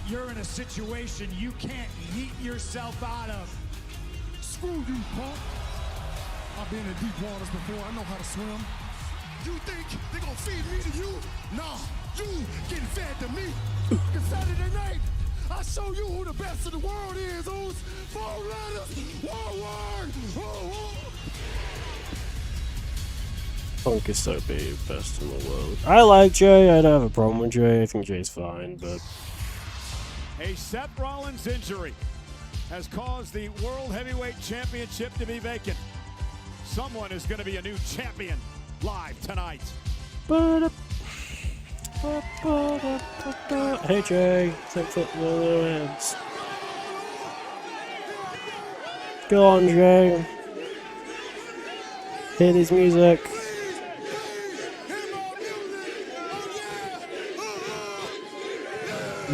You're in a situation you can't yeet yourself out of. Screw you, Punk. I've been in deep waters before. I know how to swim. You think they gonna feed me to you? Nah, you getting fed to me. Cause Saturday night, I show you who the best in the world is. Who's 4 letters, 1 word. Punk is so big, best in the world. I like Jey. I don't have a problem with Jey. I think Jey's fine, but A Seth Rollins injury has caused the World Heavyweight Championship to be vacant. Someone is going to be a new champion live tonight. Hey Jey, take foot in the hands. Go on, Jey. Hear this music.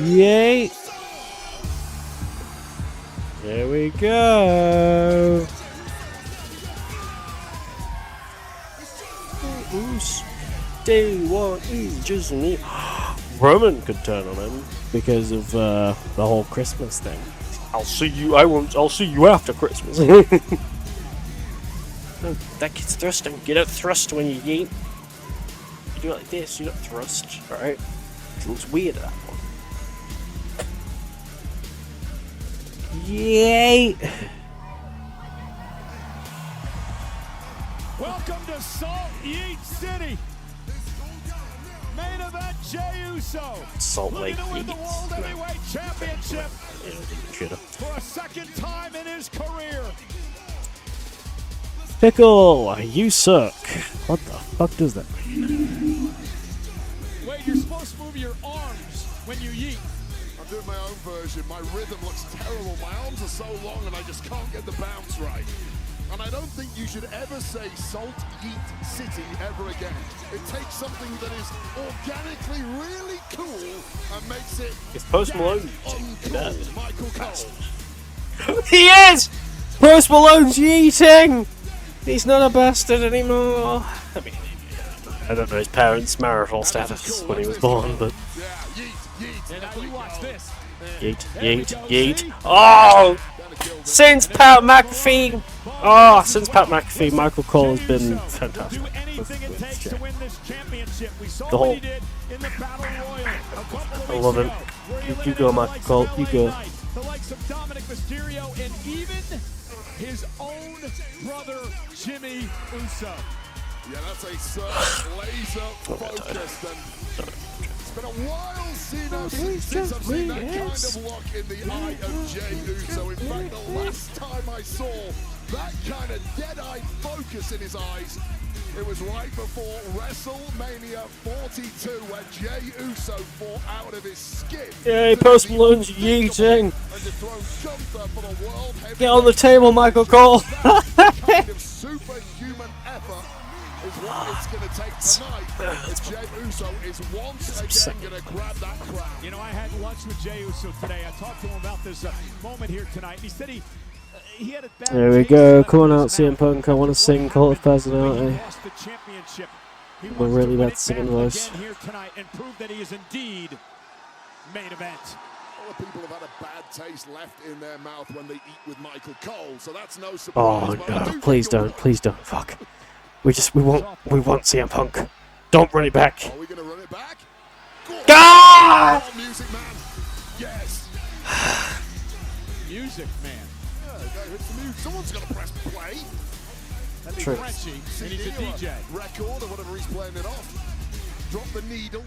Yay! There we go. Day 1 is just me. Roman could turn on him because of the whole Christmas thing. I'll see you. I'll see you after Christmas. No, that kid's thrusting. You don't thrust when you yeet. You do it like this. You don't thrust. All right. It looks weird at that point. Yay! Welcome to Salt Yeet City. Main event Jey Uso. Salt Lake looking to win the World Yeet. Heavyweight Championship for a 2nd time in his career. Pickle, you suck. What the fuck does that mean? Wait, you're supposed to move your arms when you yeet. I'm doing my own version. My rhythm looks terrible. My arms are so long and I just can't get the bounce right. And I don't think you should ever say Salt Yeet City ever again. It takes something that is organically really cool and makes it It's Post Malone. uncool. Michael Cole. He is! Post Malone's yeeting! He's not a bastard anymore. I mean, I don't know his parents' marital status when he was born, but... And now you watch this. Yeet, yeet, yeet. Oh! Since Pat McAfee... Oh, since Pat McAfee, Michael Cole has been fantastic. The whole... I love him. You go, Michael Cole. You go. The likes of Dominic Mysterio and even his own brother, Jimmy Uso. Yeah, that's a laser focused and it's been a while since I've seen that kind of look in the eye of Jey Uso. In fact, the last time I saw that kind of dead-eyed focus in his eyes It was right before WrestleMania 42 where Jey Uso fought out of his skin. Yay, Post Malone's yeeting. And to throw Gunther for the world heavyweight. Get on the table, Michael Cole. That kind of superhuman effort is what it's going to take tonight. If Jey Uso is once again going to grab that crown. You know, I had lunch with Jey Uso today. I talked to him about this moment here tonight. He said he had a bad There we go. Come on out, CM Punk. I want to sing Cult of Personality. I'm a really bad singing voice. Here tonight and prove that he is indeed main event. A lot of people have had a bad taste left in their mouth when they eat with Michael Cole, so that's no Oh surprise. no! Please don't! Please don't! Fuck! We want CM Punk. Don't run it back. Are we going to run it back? God! Music man. Yes. Music man. Someone's got to press play. That'd be True. Frenchy, and he's a DJ. Record or whatever he's playing it off. Drop the needle.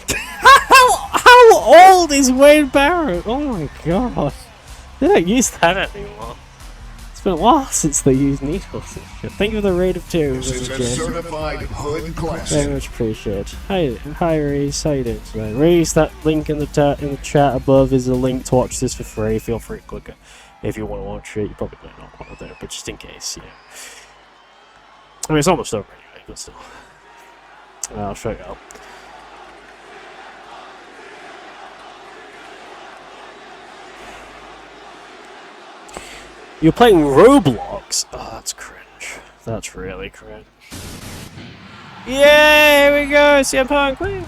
How old is Wade Barrett? Oh my god! They don't use that anymore. It's been a while since they used needles. Thank you for the raid of 2. This is a certified hood classic. Very much appreciated. Hi Reese, how you doing today? Reese, that link in the chat above is a link to watch this for free. Feel free to click it if you want to watch it. You probably might not want to do it, but just in case, yeah. I mean, it's almost over anyway, but still. I'll show you out. You're playing Roblox? Oh, that's cringe. That's really cringe. Yay! Here we go! CM Punk! Woo.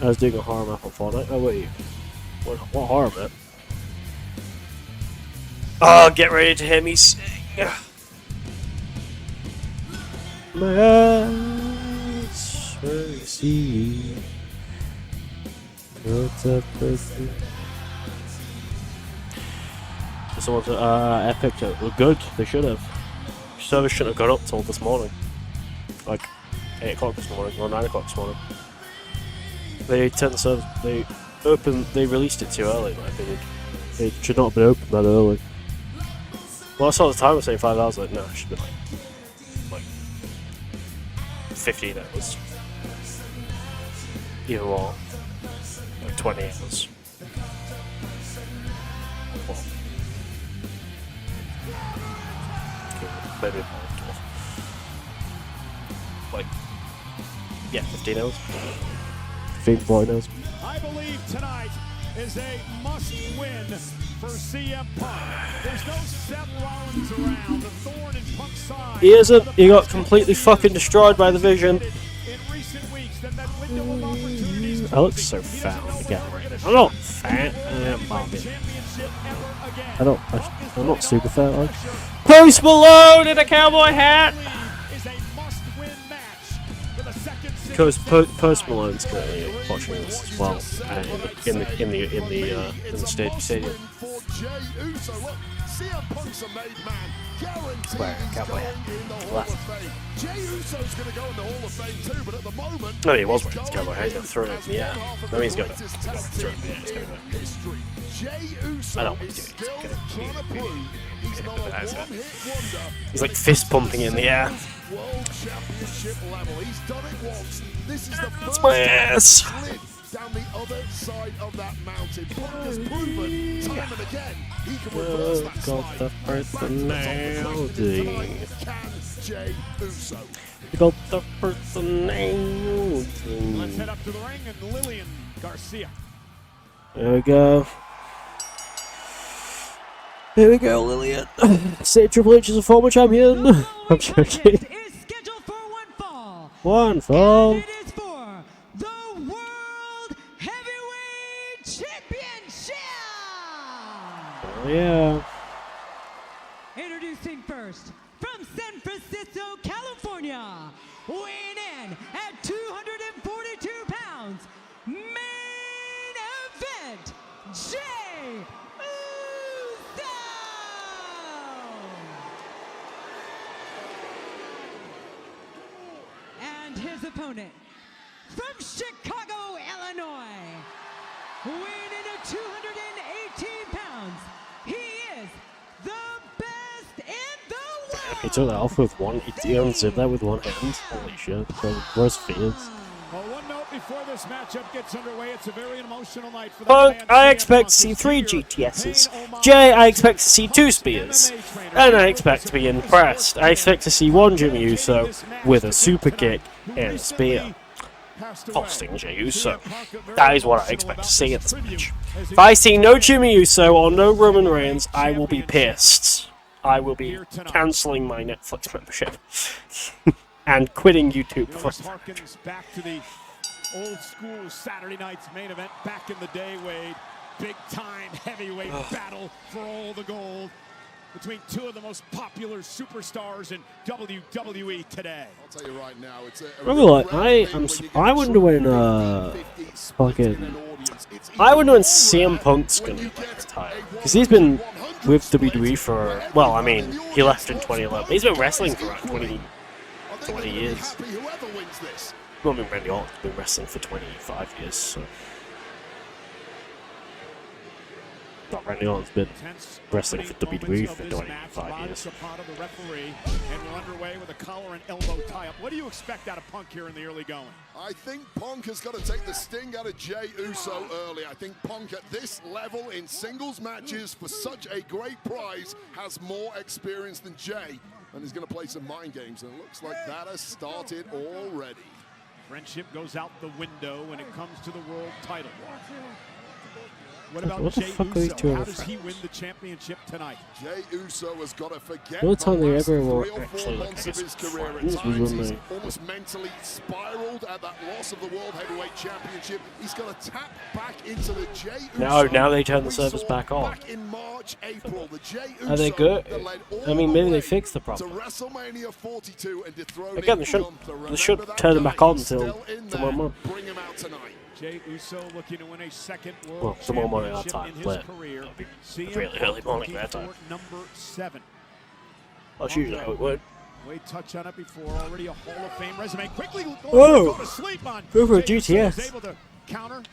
I was doing a horror map on Fortnite. Oh, wait. What horror map? Oh, get ready to hear me sing. My eyes see what's up with you. Someone's Epic were good. They should have. Service shouldn't have got up till this morning, like 8 o'clock this morning or 9 o'clock this morning. They turned the service. They released it too early, in my opinion. It should not have been open that early. Well, I saw the timer saying 5 hours. Like, no, it should be like 15 hours. Either or, like 20 hours. Well, maybe like, yeah, 15 hours. 15 hours. I believe tonight is a must-win for CM Punk. There's no Seth Rollins around. The thorn in Punk's side. He isn't. He got completely fucking destroyed by the Vision. I look so fat again. I'm not fat. I am bobbing. I'm not super fat. Like. Post Malone in a cowboy hat. Because Post Malone's currently watching this as well, in the stadium. He's wearing a cowboy hat. No, he was wearing his cowboy hat. He's going to throw it in the air. No, he's going to throw it in the air. He's going to. I don't want to do it. He's like fist pumping in the air. World Championship level. He's done it once. This is the first my ass. down the other side of that mountain. Punk has proven time and again he can reverse that slide. The personality. Can Jey Uso. Got the personality. Let's head up to the ring and Lillian Garcia. There we go. Here we go, Lillian. Say Triple H is a former champion. I'm joking. One fall. And it is for the World Heavyweight Championship. Oh, yeah. Introducing first, from San Francisco, California, weighing in at 242 pounds, main event, Jey Uso. And his opponent, from Chicago, Illinois, weighing in at 218 pounds, he is the best in the He took that off with one. He unzipped that with one hand. Holy shit! Where's Fears? Well, one note before this matchup gets underway, it's a very emotional night for the Punk, man, I CM expect Punk, to see who's 3 here, GTSs. paying homage Jay, I expect to see 2 Punk's spears. MMA trainer, And I Jay expect to be Wilson, impressed. I expect to see one Jimmy Uso this match with a to super tonight, kick who and a spear. recently passed away. Costing Jey Uso. CM Punk, very That is what I emotional expect about to see in this this tribute match. as he If I see no retired Jimmy Uso or no Roman Reigns, I will be championship pissed. I will be here tonight. cancelling my Netflix membership and quitting YouTube. You know, this harkens back to the old school Saturday night's main event back in the day, Wade. Big time heavyweight battle for all the gold between two of the most popular superstars in WWE today. I'll tell you right now, it's a Remember, like, I wonder when fucking I wonder when CM Punk's gonna retire, because he's been with WWE for, well, I mean, he left in 2011. He's been wrestling for about 20 years. Well, I mean, Randy Orton's been wrestling for 25 years, so. Not Randy Orton's been wrestling for WWE for 25 years. The referee, and we're underway with a collar and elbow tie-up. What do you expect out of Punk here in the early going? I think Punk has got to take the sting out of Jey Uso early. I think Punk at this level in singles matches for such a great prize has more experience than Jey, and he's going to play some mind games, and it looks like that has started already. Friendship goes out the window when it comes to the world title. What about What the Jey fuck are these two Uso? How other does he win the championship tonight? Jey Uso has got to forget The only time they last ever 3 were or 4 actually, like, months I of guess, his career. At friends was times, when he's they- almost mentally spiraled at that loss of the World Heavyweight Championship. He's got to tap back into the Jey Uso. Now they turn the we service saw back on. Back in March, April, the Jey Are they Uso good? that led all I mean, maybe the they way fixed the to problem. WrestleMania 42 and dethroning Again, they should Gunther. turn them back on until Still in tomorrow there. morning. Bring him out tonight. Jey Uso looking to win a second world Well, tomorrow morning our championship time, in his but career. that'll be CM really early Punk morning looking their time. for number 7. That's usually how it would. Wade touched on it before. Already a Hall of Fame resume. Quickly Whoa! go to sleep on. Go for a Jey Uso is GTS. able to counter,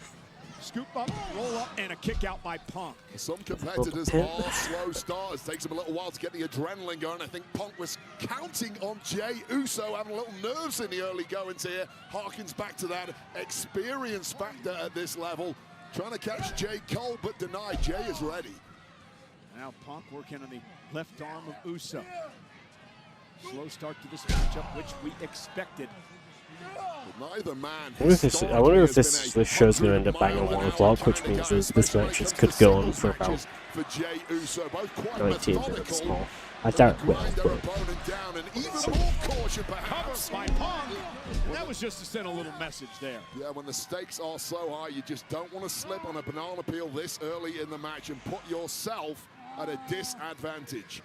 scoop up, roll up, and a kick out by Punk. Some competitors are slow starters. Takes them a little while to get the adrenaline going. I think Punk was counting on Jey Uso, having a little nerves in the early goings here. Harkens back to that experience factor at this level. Trying to catch Jay Cole, but denied. Jey is ready. Now Punk working on the left arm of Uso. Slow start to this matchup, which we expected. But neither man I wonder if this show's going to end up bang on 1 o'clock, which means this match could go on for about 19 minutes more. I doubt it will, but Covered by Punk. That was just to send a little message there. Yeah, when the stakes are so high, you just don't want to slip on a banana peel this early in the match and put yourself at a disadvantage.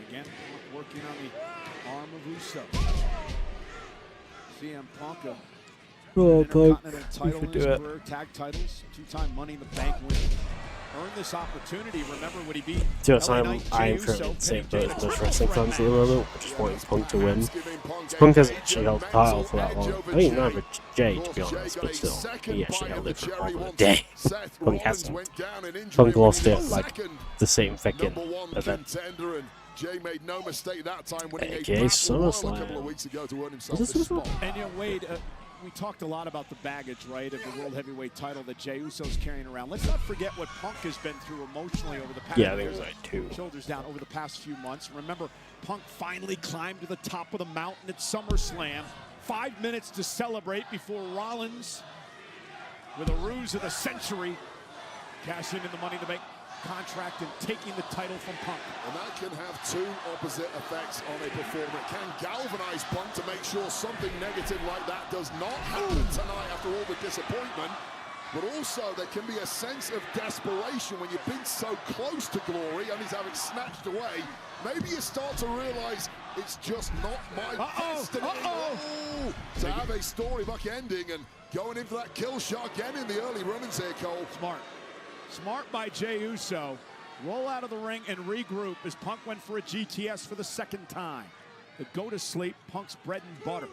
Again, Punk working on the arm of Uso. CM Punk, oh, Punk, Intercontinental you title could in do his it. career, tag titles, 2-time Money in the Bank winner. Earned this opportunity. Remember when he beat To be honest, LA I'm Knight, currently Jey the Uso, same pinning boat as Jay most in a wrestling triple fans at threat the moment. I just want Punk to win. Punk hasn't actually held the title for that long. I mean, neither Jay, to be honest, but still, he actually held it for over a day. Punk hasn't. Punk lost it like the same fucking event. Jay made no mistake that time winning a Okay, battle royal a SummerSlam. couple of weeks ago to earn himself Was it this spot. And you know, Wade, we talked a lot about the baggage, right, of the World Heavyweight title that Jey Uso's carrying around. Let's not forget what Punk has been through emotionally over the past Yeah, I think it was like 2. shoulders down over the past few months. Remember, Punk finally climbed to the top of the mountain at SummerSlam. 5 minutes to celebrate before Rollins, with a ruse of the century, cashing in the Money in the Bank contract and taking the title from Punk. And that can have 2 opposite effects on a performer. It can galvanize Punk to make sure something negative like that does not happen tonight after all the disappointment. But also there can be a sense of desperation when you've been so close to glory and he's having snatched away. Maybe you start to realize it's just not my destiny. To have a storybook ending and going in for that kill shot again in the early runnings here, Cole. Smart by Jey Uso. Roll out of the ring and regroup as Punk went for a GTS for the 2nd time. The go to sleep, Punk's bread and butter.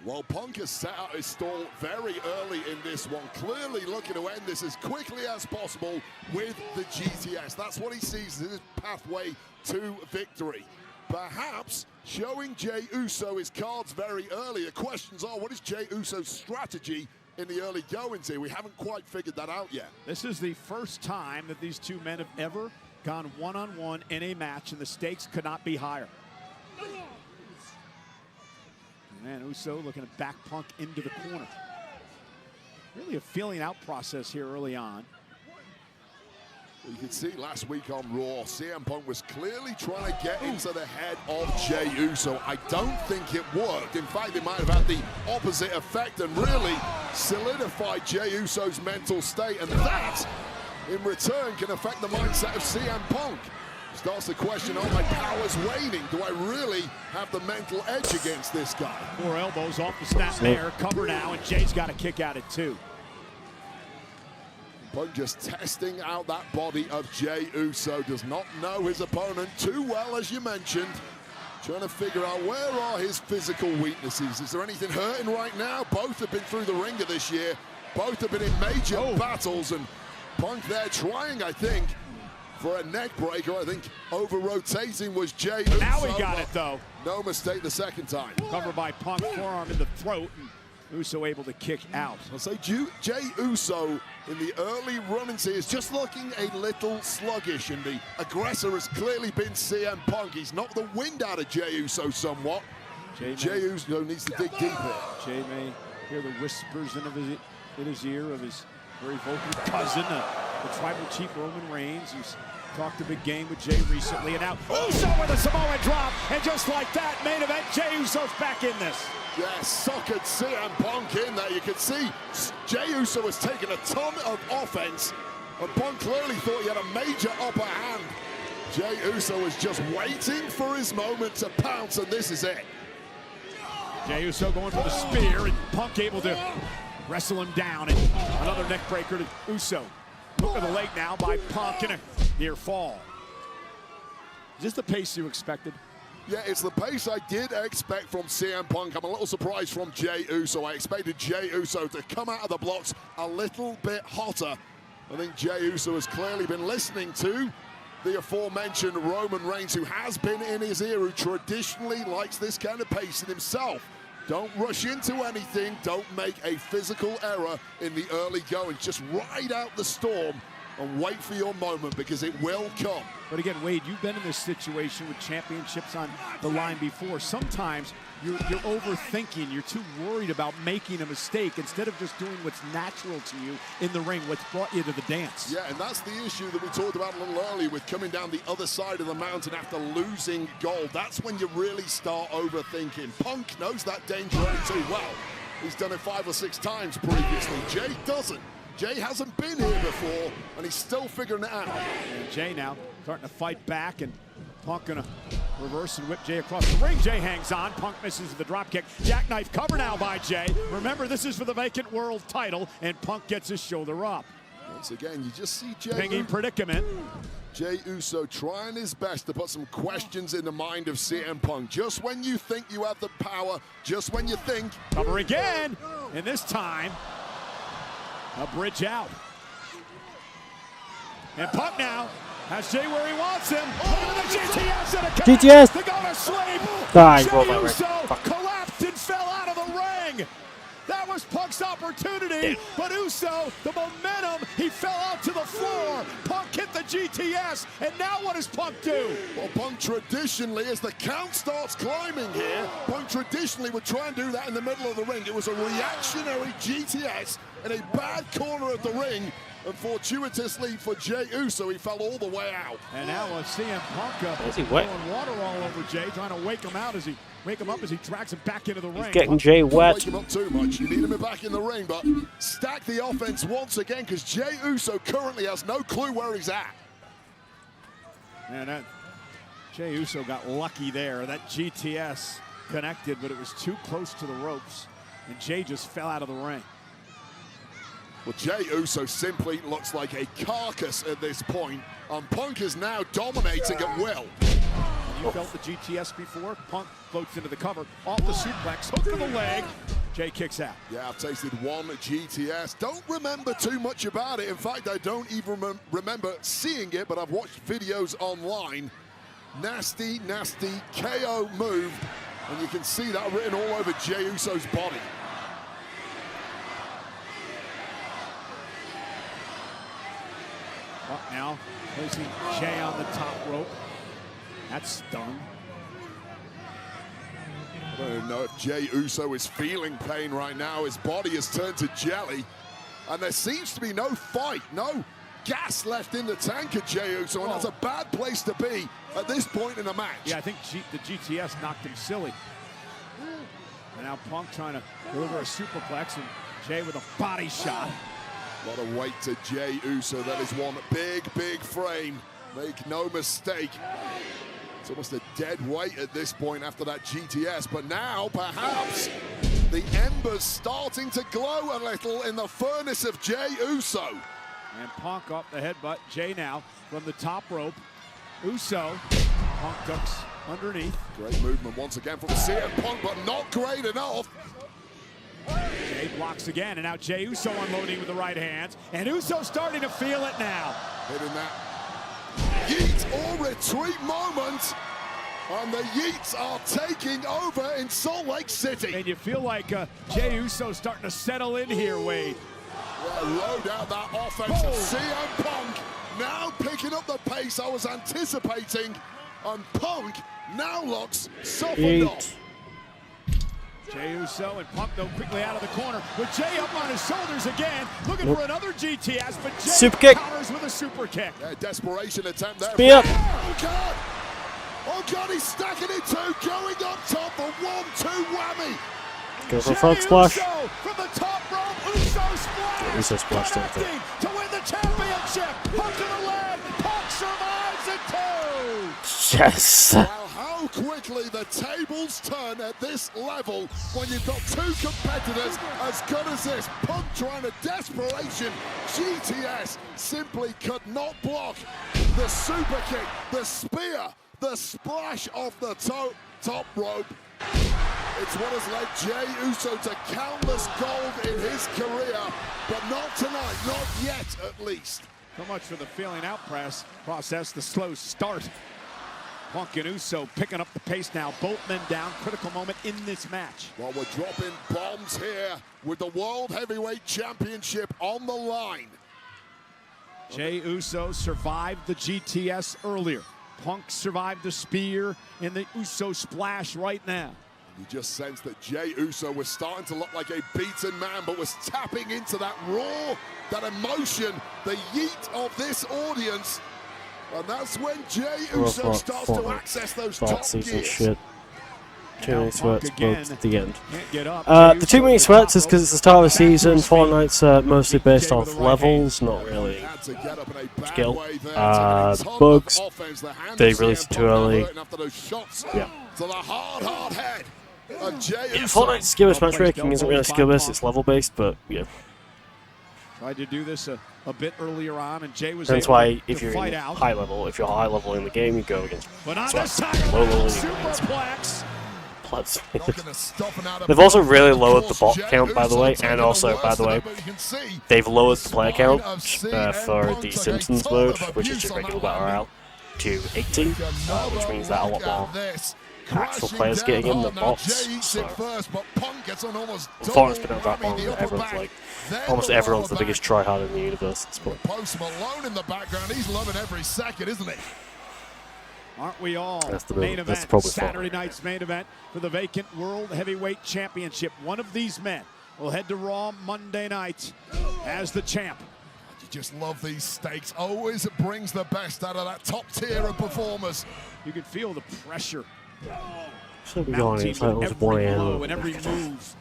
Well, Punk has set out his stall very early in this one, clearly looking to end this as quickly as possible with the GTS. That's what he sees as his pathway to victory. Perhaps showing Jey Uso his cards very early. The questions are, what is Jey Uso's strategy in the early goings here? We haven't quite figured that out yet. This is the first time that these two men have ever gone one-on-one in a match, and the stakes could not be higher. Man, Uso looking to back Punk into the corner. Really a feeling out process here early on. You can see last week on Raw, CM Punk was clearly trying to get into the head of Jey Uso. I don't think it worked. In fact, it might have had the opposite effect and really solidified Jey Uso's mental state. And that, in return, can affect the mindset of CM Punk. Starts to question, are my powers waning? Do I really have the mental edge against this guy? 4 elbows off the snap there. Cover now, and Jay's got a kick out at 2. Punk just testing out that body of Jey Uso. Does not know his opponent too well, as you mentioned. Trying to figure out where are his physical weaknesses. Is there anything hurting right now? Both have been through the ringer this year. Both have been in major battles, and Punk there trying, I think, for a neck breaker. I think over-rotating was Jey Uso. Now he got it, though. No mistake the second time. Covered by Punk, forearm in the throat, and Uso able to kick out. I'll say Jey Uso in the early run-ins here is just looking a little sluggish, and the aggressor has clearly been CM Punk. He's knocked the wind out of Jey Uso somewhat. Jey Uso needs to dig deep here. Jey may hear the whispers in his ear of his very vocal cousin, the tribal chief Roman Reigns, who's talked a big game with Jey recently. And now Uso with a Samoan drop, and just like that, main event, Jey Uso's back in this. Yes, suckered CM Punk in there. You can see Jey Uso has taken a ton of offense, and Punk clearly thought he had a major upper hand. Jey Uso is just waiting for his moment to pounce, and this is it. Jey Uso going for the spear, and Punk able to wrestle him down, and another neck breaker to Uso. Hook of the leg now by Punk, and a near fall. Is this the pace you expected? Yeah, it's the pace I did expect from CM Punk. I'm a little surprised from Jey Uso. I expected Jey Uso to come out of the blocks a little bit hotter. I think Jey Uso has clearly been listening to the aforementioned Roman Reigns, who has been in his ear, who traditionally likes this kind of pacing himself. Don't rush into anything. Don't make a physical error in the early going. Just ride out the storm and wait for your moment, because it will come. But again, Wade, you've been in this situation with championships on the line before. Sometimes you're overthinking. You're too worried about making a mistake instead of just doing what's natural to you in the ring, what's brought you to the dance. Yeah, and that's the issue that we talked about a little earlier with coming down the other side of the mountain after losing gold. That's when you really start overthinking. Punk knows that danger only too well. He's done it 5 or 6 times previously. Jey doesn't. Jey hasn't been here before, and he's still figuring it out. And Jey now starting to fight back, and Punk gonna reverse and whip Jey across the ring. Jey hangs on. Punk misses the drop kick. Jackknife cover now by Jey. Remember, this is for the vacant world title, and Punk gets his shoulder up. Once again, you just see Jey. Pinging predicament. Jey Uso trying his best to put some questions in the mind of CM Punk. Just when you think you have the power, just when you think. Cover again, and this time, a bridge out. And Punk now has Jey where he wants him. The GTS and a GTS. to go to sleep. Jey Uso collapsed and fell out of the ring. That was Punk's opportunity, but Uso, the momentum, he fell out to the floor. Punk hit the GTS, and now what does Punk do? Well, Punk traditionally, as the count starts climbing here, Punk traditionally would try and do that in the middle of the ring. It was a reactionary GTS in a bad corner of the ring, and fortuitously for Jey Uso, he fell all the way out. And now CM Punk throwing water all over Jey, trying to wake him up as he drags him back into the ring. He's getting Jey wet. Wake him up too much. You need him back in the ring, but stack the offense once again, because Jey Uso currently has no clue where he's at. And Jey Uso got lucky there. That GTS connected, but it was too close to the ropes, and Jey just fell out of the ring. Well, Jey Uso simply looks like a carcass at this point, and Punk is now dominating at will. You felt the GTS before. Punk floats into the cover, off the suplex, hook to the leg, Jay kicks out. Yeah, I've tasted one GTS. Don't remember too much about it. In fact, I don't even remember seeing it, but I've watched videos online. Nasty, nasty KO move. And you can see that written all over Jey Uso's body. Up now, placing Jay on the top rope. That's stung. I don't even know if Jey Uso is feeling pain right now. His body has turned to jelly. And there seems to be no fight, no gas left in the tank of Jey Uso. And that's a bad place to be at this point in the match. Yeah, I think the GTS knocked him silly. And now Punk trying to deliver a superplex, and Jay with a body shot. A lot of weight to Jey Uso. That is one big, big frame. Make no mistake. It's almost a dead weight at this point after that GTS. But now, perhaps, the embers starting to glow a little in the furnace of Jey Uso. And Punk up the headbutt. Jay now from the top rope. Uso. Punk ducks underneath. Great movement once again from CM Punk, but not great enough. Jay blocks again, and now Jey Uso unloading with the right hands. And Uso starting to feel it now. Hitting that yeet or retreat moment. And the Yeets are taking over in Salt Lake City. And you feel like Jey Uso starting to settle in here, Wade. Yeah, load out that offense of CM Punk. Now picking up the pace I was anticipating. And Punk now looks softened off. Jey Uso and Punk, though, quickly out of the corner with Jay up on his shoulders again, looking for another GTS, but Jay super kick. counters with a super kick. Yeah, desperation attempt there. Spear. Oh, God! Oh, God, he's stacking it too, going up top for 1-2 whammy. Go for a frog splash. Uso from the top rope, Uso splash. Uso splashed connecting to win the championship. Punk to the left, Punk survives it too. Yes. Wow, how quickly the tables turn at this level when you've got two competitors as good as this. Punk trying to desperation. GTS simply could not block the super kick, the spear, the splash off the top rope. It's what has led Jey Uso to countless gold in his career, but not tonight, not yet at least. So much for the feeling out process, the slow start. Punk and Uso picking up the pace now. Both men down. Critical moment in this match. Well, we're dropping bombs here with the World Heavyweight Championship on the line. Jey Uso survived the GTS earlier. Punk survived the spear and the Uso splash right now. You just sense that Jey Uso was starting to look like a beaten man, but was tapping into that raw, that emotion, the yeet of this audience. And that's when Jey Uso starts to access those top gears. Shit. 2 minute sweats, both at the end. Up, the 2 minute sweats is because it's the start of the season. Fortnite's mostly based off levels, not really skill. Bugs, they released it too early. Yeah. Fortnite's skill-based matchmaking isn't really skill-based, it's level-based, but yeah. Tried to do this a bit earlier on, and Jay was That's able why to if you're fight in out. high level, if you're high level in the game, you go against But on this time, superplex. They've also really lowered the bot count, by the way, and also, by the way, they've lowered the player count for the Simpsons mode, which is just regular Battle Royale, to 18, which means that a lot more actual players getting in than bots. So, Fortnite's been out that long, everyone's like, almost everyone's the biggest tryhard in the universe at this point. Post Malone in the background, he's loving every second, isn't he? Aren't we all? That's the main that's event, probably Saturday night's main event for the vacant World Heavyweight Championship. One of these men will head to Raw Monday night as the champ. You just love these stakes. Always brings the best out of that top tier of performers. You can feel the pressure. So we're going in titles of 1 blow and every move.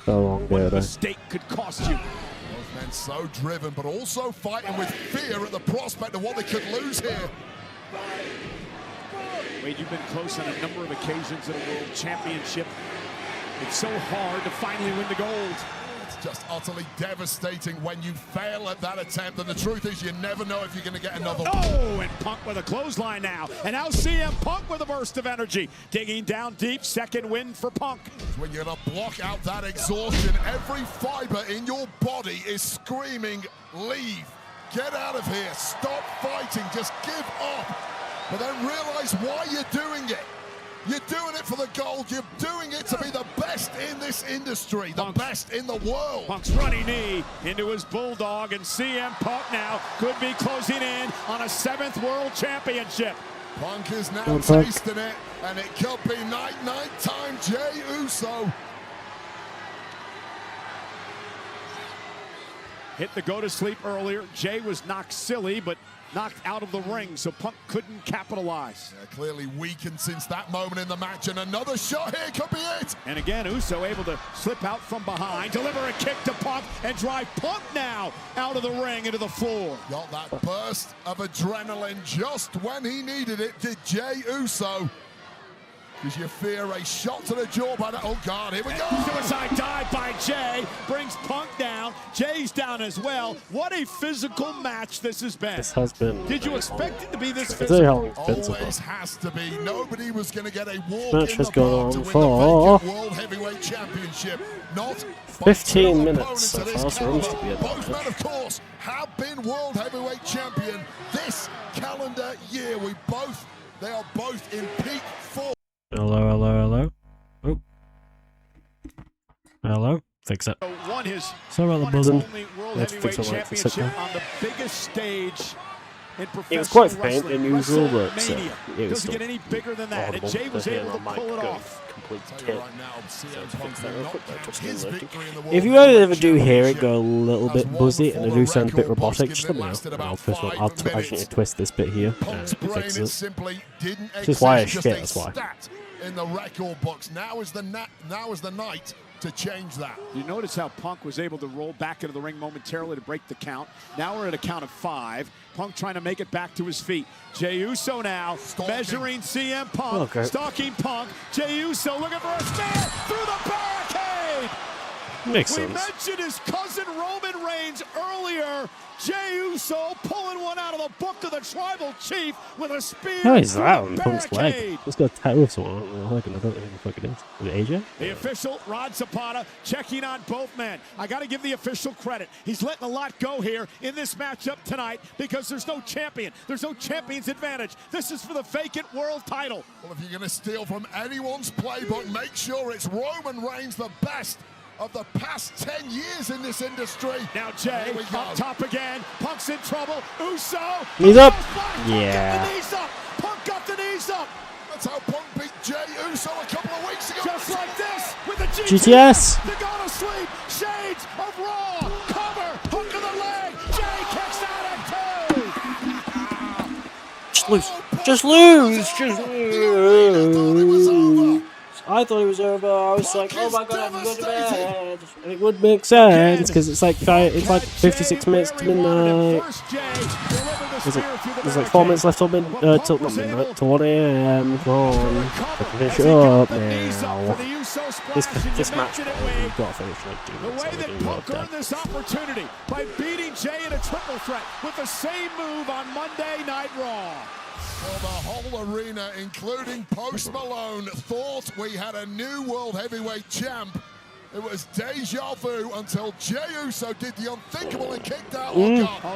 So long there, though. Mistake could cost you. Both men so driven, but also fighting with fear at the prospect of what they could lose here. Wade, you've been close on a number of occasions at a World Championship. It's so hard to finally win the gold. It's Just utterly devastating when you fail at that attempt. And the truth is, you never know if you're going to get another one. Oh, and Punk with a clothesline now. And now CM Punk with a burst of energy. Digging down deep, second win for Punk. When you're going to block out that exhaustion, every fiber in your body is screaming, leave. Get out of here. Stop fighting. Just give up. But then realize why you're doing it. You're doing it for the gold. You're doing it to be the best in this industry, the best in the world. Punk's running knee into his bulldog, and CM Punk now could be closing in on a 7th world championship. Punk is now tasting it, and it could be night time. Jey Uso. Hit the go to sleep earlier. Jey was knocked silly, but knocked out of the ring, so Punk couldn't capitalize. Yeah, clearly weakened since that moment in the match, and another shot here could be it. And again, Uso able to slip out from behind, deliver a kick to Punk, and drive Punk now out of the ring into the floor. Got that burst of adrenaline just when he needed it, did Jey Uso. Because you fear a shot to the jaw by the... Oh, God, here we go. Suicide dive by Jey brings Punk down. Jey's down as well. What a physical match this has been. This has been. Did you expect it to be this physical? Always has to be. Nobody was going to get a walk match in has the gone park to on win for the World Heavyweight Championship. Not 15 minutes so far, so almost to be a both men, of course, have been World Heavyweight Champion this calendar year. They are both in peak form. Hello, hello, hello. Oh. Hello. Fix it. Won his Sorry about the buzzing. World Heavyweight Championship on the biggest stage in professional it was quite faint wrestling. than usual, but it was doesn't still get any bigger than that. audible. And Jey was able to pull it off. If you guys ever do hear it go a little bit buzzy and it do sound a bit robotic, just let me know. I'll actually twist this bit here and fix it. Just why I shit, that's why. In the record books, now is the night to change that. You notice how Punk was able to roll back into the ring momentarily to break the count. Now we're at a count of 5. Punk trying to make it back to his feet. Jey Uso now measuring CM Punk, stalking Punk. Jey Uso looking for a spear through the barricade. Makes we sense. mentioned his cousin Roman Reigns earlier. Jey Uso pulling one out of the book of the tribal chief with a spear. How is that through on the Punk's leg? barricade. Let's go tight with someone. I don't know who the fuck it is. Is it AJ? The official, Rod Zapata, checking on both men. I got to give the official credit. He's letting a lot go here in this matchup tonight because there's no champion. There's no champion's advantage. This is for the vacant world title. Well, if you're going to steal from anyone's playbook, make sure it's Roman Reigns, the best of the past 10 years in this industry. Now Jey up top again. Punk's in trouble. Uso. Knees up. Yeah. Punk got the knees up. That's how Punk beat Jey Uso a couple of weeks ago. Just like this with the GTS. To go to sleep. Shades of Raw. Cover. Hook of the leg. Jey kicks out at 2. Just lose. Just lose. Just lose. I thought it was over. I was like, oh my god, I'm going to bed. And it would make sense because it's like 56 minutes to midnight. There's like 4 minutes left till midnight, till 1 a.m. Come on, I can finish it up now. This match, we've got to finish like 2 minutes. The way that Punk earned this opportunity by beating Jey in a triple threat with the same move on Monday Night Raw. Well, the whole arena, including Post Malone, thought we had a new World Heavyweight champ. It was deja vu until Jey Uso did the unthinkable and kicked out. Oh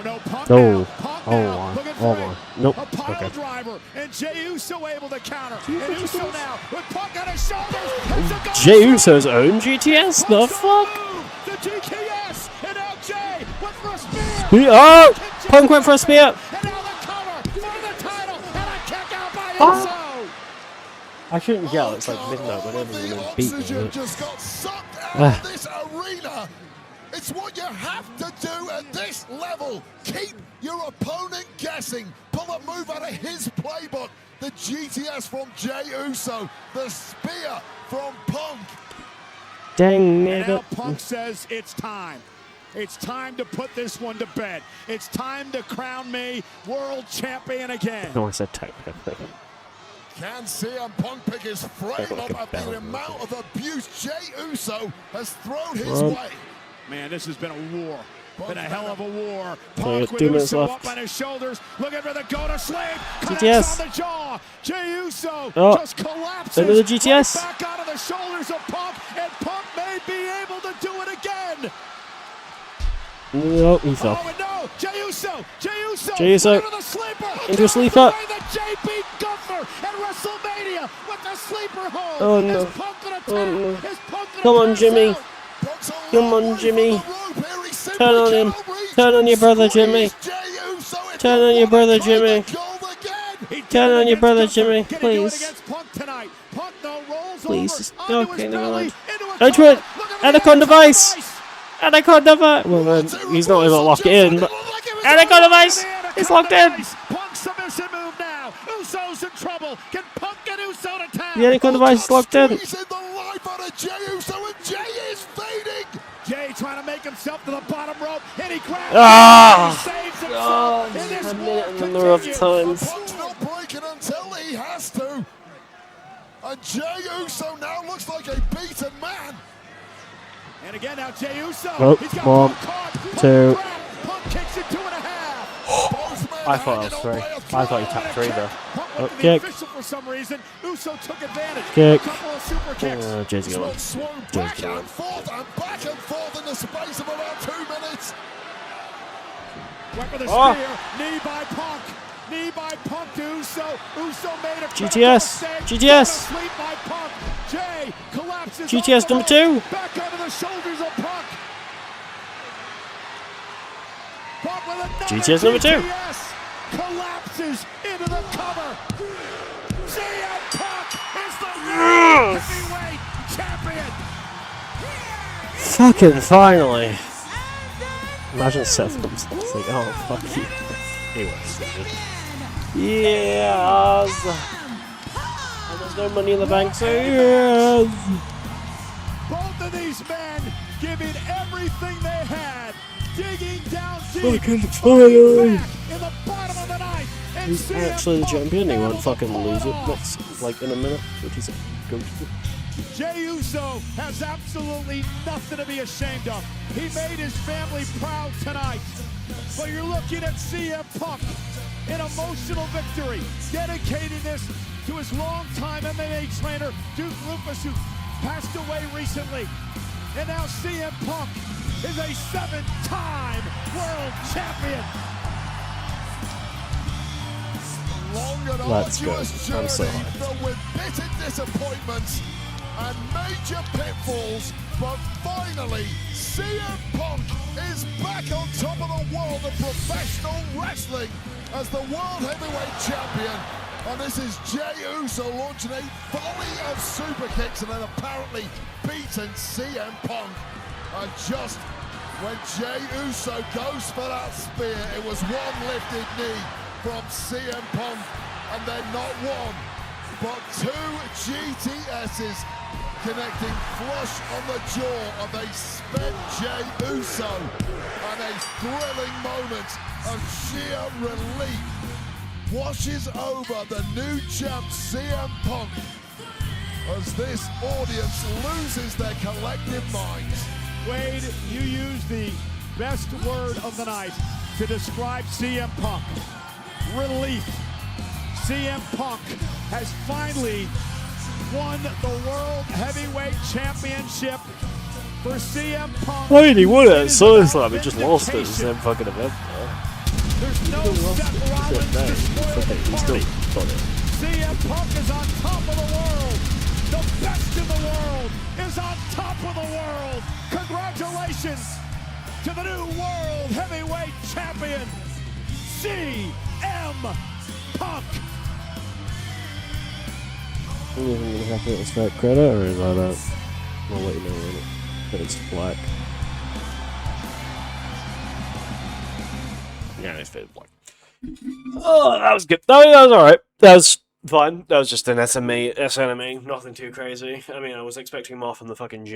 no, Punk now. Punk now. Looking for Oh, nope. a pile driver, and Jey Uso able to counter. And Uso now with Punk on his shoulders. Jey Uso's own GTS? The fuck? The GTS, and now Jey went for a spear. Oh! Punk went for a spear. I shouldn't yell, it's like midnight, but I don't even beat me. Just got sucked out of this arena. It's what you have to do at this level. Keep your opponent guessing. Pull a move out of his playbook. The GTS from Jey Uso. The spear from Punk. Dang it. And now it. Punk says it's time. It's time to put this one to bed. It's time to crown me world champion again. No, I said technically. Can CM Punk pick his frame up after the amount of abuse Jey Uso has thrown his way? Man, this has been a war. Been a hell of a war. So Punk with 2 minutes Uso left. up on his shoulders, looking for the go to sleep. GTS. On the jaw. Jey Uso just collapses. Another GTS. Right back out of the shoulders of Punk, and Punk may be able to do it again. No, he fell. Oh, no. Jey Uso. Jey Uso. Into the sleeper. Into a sleeper. The JB Gunther at WrestleMania with the sleeper hold. Oh no. Is Punk gonna tap? Oh no. Is Punk gonna Come on, pass Jimmy. out? Come on, Jimmy. Turn on him. Turn on your brother, Jimmy. Turn on your brother, Jimmy. Turn on your brother, Jimmy. Please. Please. Okay, never mind. Don't it. Anaconda Vice. Anaconda Vice. Well, then, he's not able to lock it in, but Anaconda Vice is locked in. Punk submission move now. Uso's in trouble. Can Punk get Uso to tap? The Anaconda Vice is locked in. Jey trying to make himself to the bottom rope, and he grabs Ah! and he saves God, himself. And this a war minute and number of continues. times. Punk's not breaking until he has to. And Jey Uso now looks like a beaten man. And again now Jey Uso. Oh, He's got 1, Punk caught. Punk 2. trapped. Punk kicks it 2.5. I thought it was 3. I thought he tapped 3 there. Punk Oh, went to the kick. official for some reason. Uso took advantage. Kick. A couple of super kicks. Jay's going. Swung Jay's back going. and back and forth in the space of about 2 minutes. Went for the Oh. spear. Knee by Punk. Knee by Punk to Uso. Uso made a GTS. GTS. Sleep by Punk. Jey collapses. GTS on the number 2. rope. Back under the shoulders of Punk. Punk with another GTS number 2. GTS. Collapses into the cover. CM Punk is the world heavyweight champion. Fucking finally. Imagine Seth comes and it's like, oh, fuck you. He was. Yes. And there's no money in the bank, so yes. Both of these men giving everything they had, digging down deep, Fucking finally. back in the bottom of the ninth. And He's CM actually the Punk champion. He never won't fucking pulled lose it off. next, like in a minute, which is a ghost. Jey Uso has absolutely nothing to be ashamed of. He made his family proud tonight. But you're looking at CM Punk, an emotional victory, dedicating this to his longtime MMA trainer, Duke Rufus, who passed away recently. And now CM Punk is a 7-time world champion. Long and Let's go. arduous I'm so journey hyped. filled with bitter disappointments and major pitfalls, but finally CM Punk is back on top of the world of professional wrestling as the World Heavyweight Champion. And this is Jey Uso launching a volley of super kicks and then apparently beaten CM Punk. And just when Jey Uso goes for that spear, it was one lifted knee from CM Punk, and then not one, but 2 GTSs connecting flush on the jaw of a spent Jey Uso, and a thrilling moment of sheer relief washes over the new champ CM Punk as this audience loses their collective minds. Wade, you used the best word of the night to describe CM Punk. Relief. CM Punk has finally won the World Heavyweight Championship. For CM Punk, I mean, he won it at is SummerSlam. about He just lost it at the vindication. same fucking event. There's no Seth Rollins to spoil the He's still party. done it. CM Punk is on top of the world. The best in the world is on top of the world. Congratulations to the new World Heavyweight Champion, CM Punk. Are you even gonna have to start credit, or is that I'll let you know when it fades to black. Yeah, it's faded black. Oh, that was good. That was alright. That was fun. That was just an SNME, nothing too crazy. I mean, I was expecting more from the fucking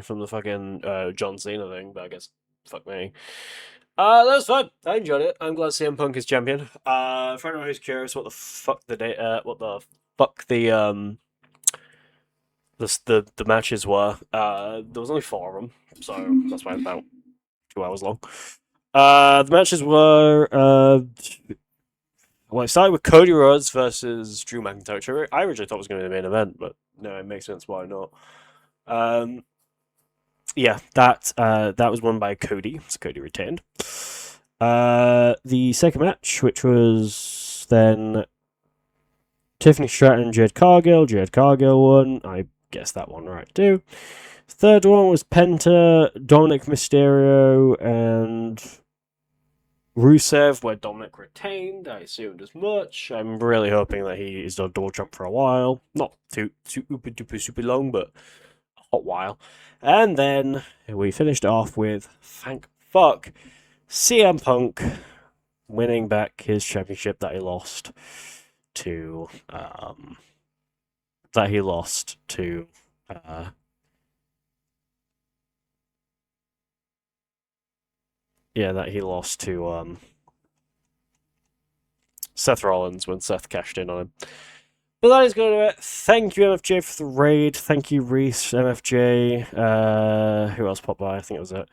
from the fucking John Cena thing, but I guess fuck me. That was fun. I enjoyed it. I'm glad CM Punk is champion. For anyone who's curious what the fuck the the matches were. There was only 4 of them, so that's why it's about 2 hours long. The matches were well, it started with Cody Rhodes versus Drew McIntyre, which I originally thought was going to be the main event, but no, it makes sense why not. Yeah, that was won by Cody, so Cody retained. The second match, which was then Tiffany Stratton, Jade Cargill. Jade Cargill won. I guessed that one right too. Third one was Penta, Dominic Mysterio, and Rusev, where Dominic retained. I assumed as much. I'm really hoping that he is on double jump for a while. Not too super long, but a hot while. And then we finished off with, thank fuck, CM Punk winning back his championship that he lost to Seth Rollins when Seth cashed in on him. But that is going to do it. Thank you, MFJ, for the raid. Thank you, Reese, MFJ. Who else popped by? I think it was it.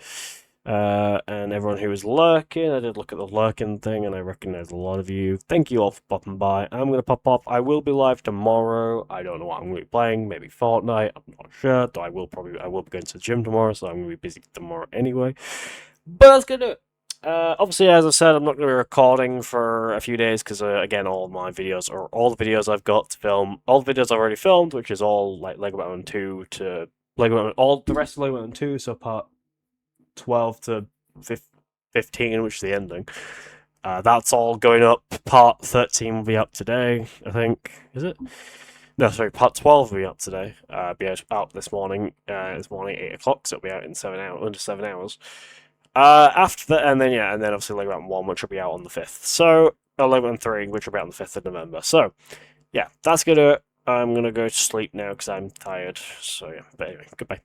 And everyone who was lurking. I did look at the lurking thing, and I recognize a lot of you. Thank you all for popping by. I'm going to pop off. I will be live tomorrow. I don't know what I'm going to be playing. Maybe Fortnite. I'm not sure. Though I will be going to the gym tomorrow, so I'm going to be busy tomorrow anyway. But that's going to do it. Obviously, as I said, I'm not going to be recording for a few days because, again, all the videos I've got to film, all the videos I've already filmed, which is all like Lego Batman 2 to Lego Batman, all the rest of Lego Batman 2, so part 12 to 15, which is the ending. That's all going up. Part 13 will be up today, I think. Is it? No, sorry, part 12 will be up today. Be out this morning. 8 o'clock, so it'll be out in under 7 hours. After that, and then obviously Lego Batman 1, which will be out on the 5th. So, Lego Batman 3, which will be out on the 5th of November. So, yeah, that's gonna do it. I'm gonna go to sleep now because I'm tired. So, yeah, but anyway, goodbye.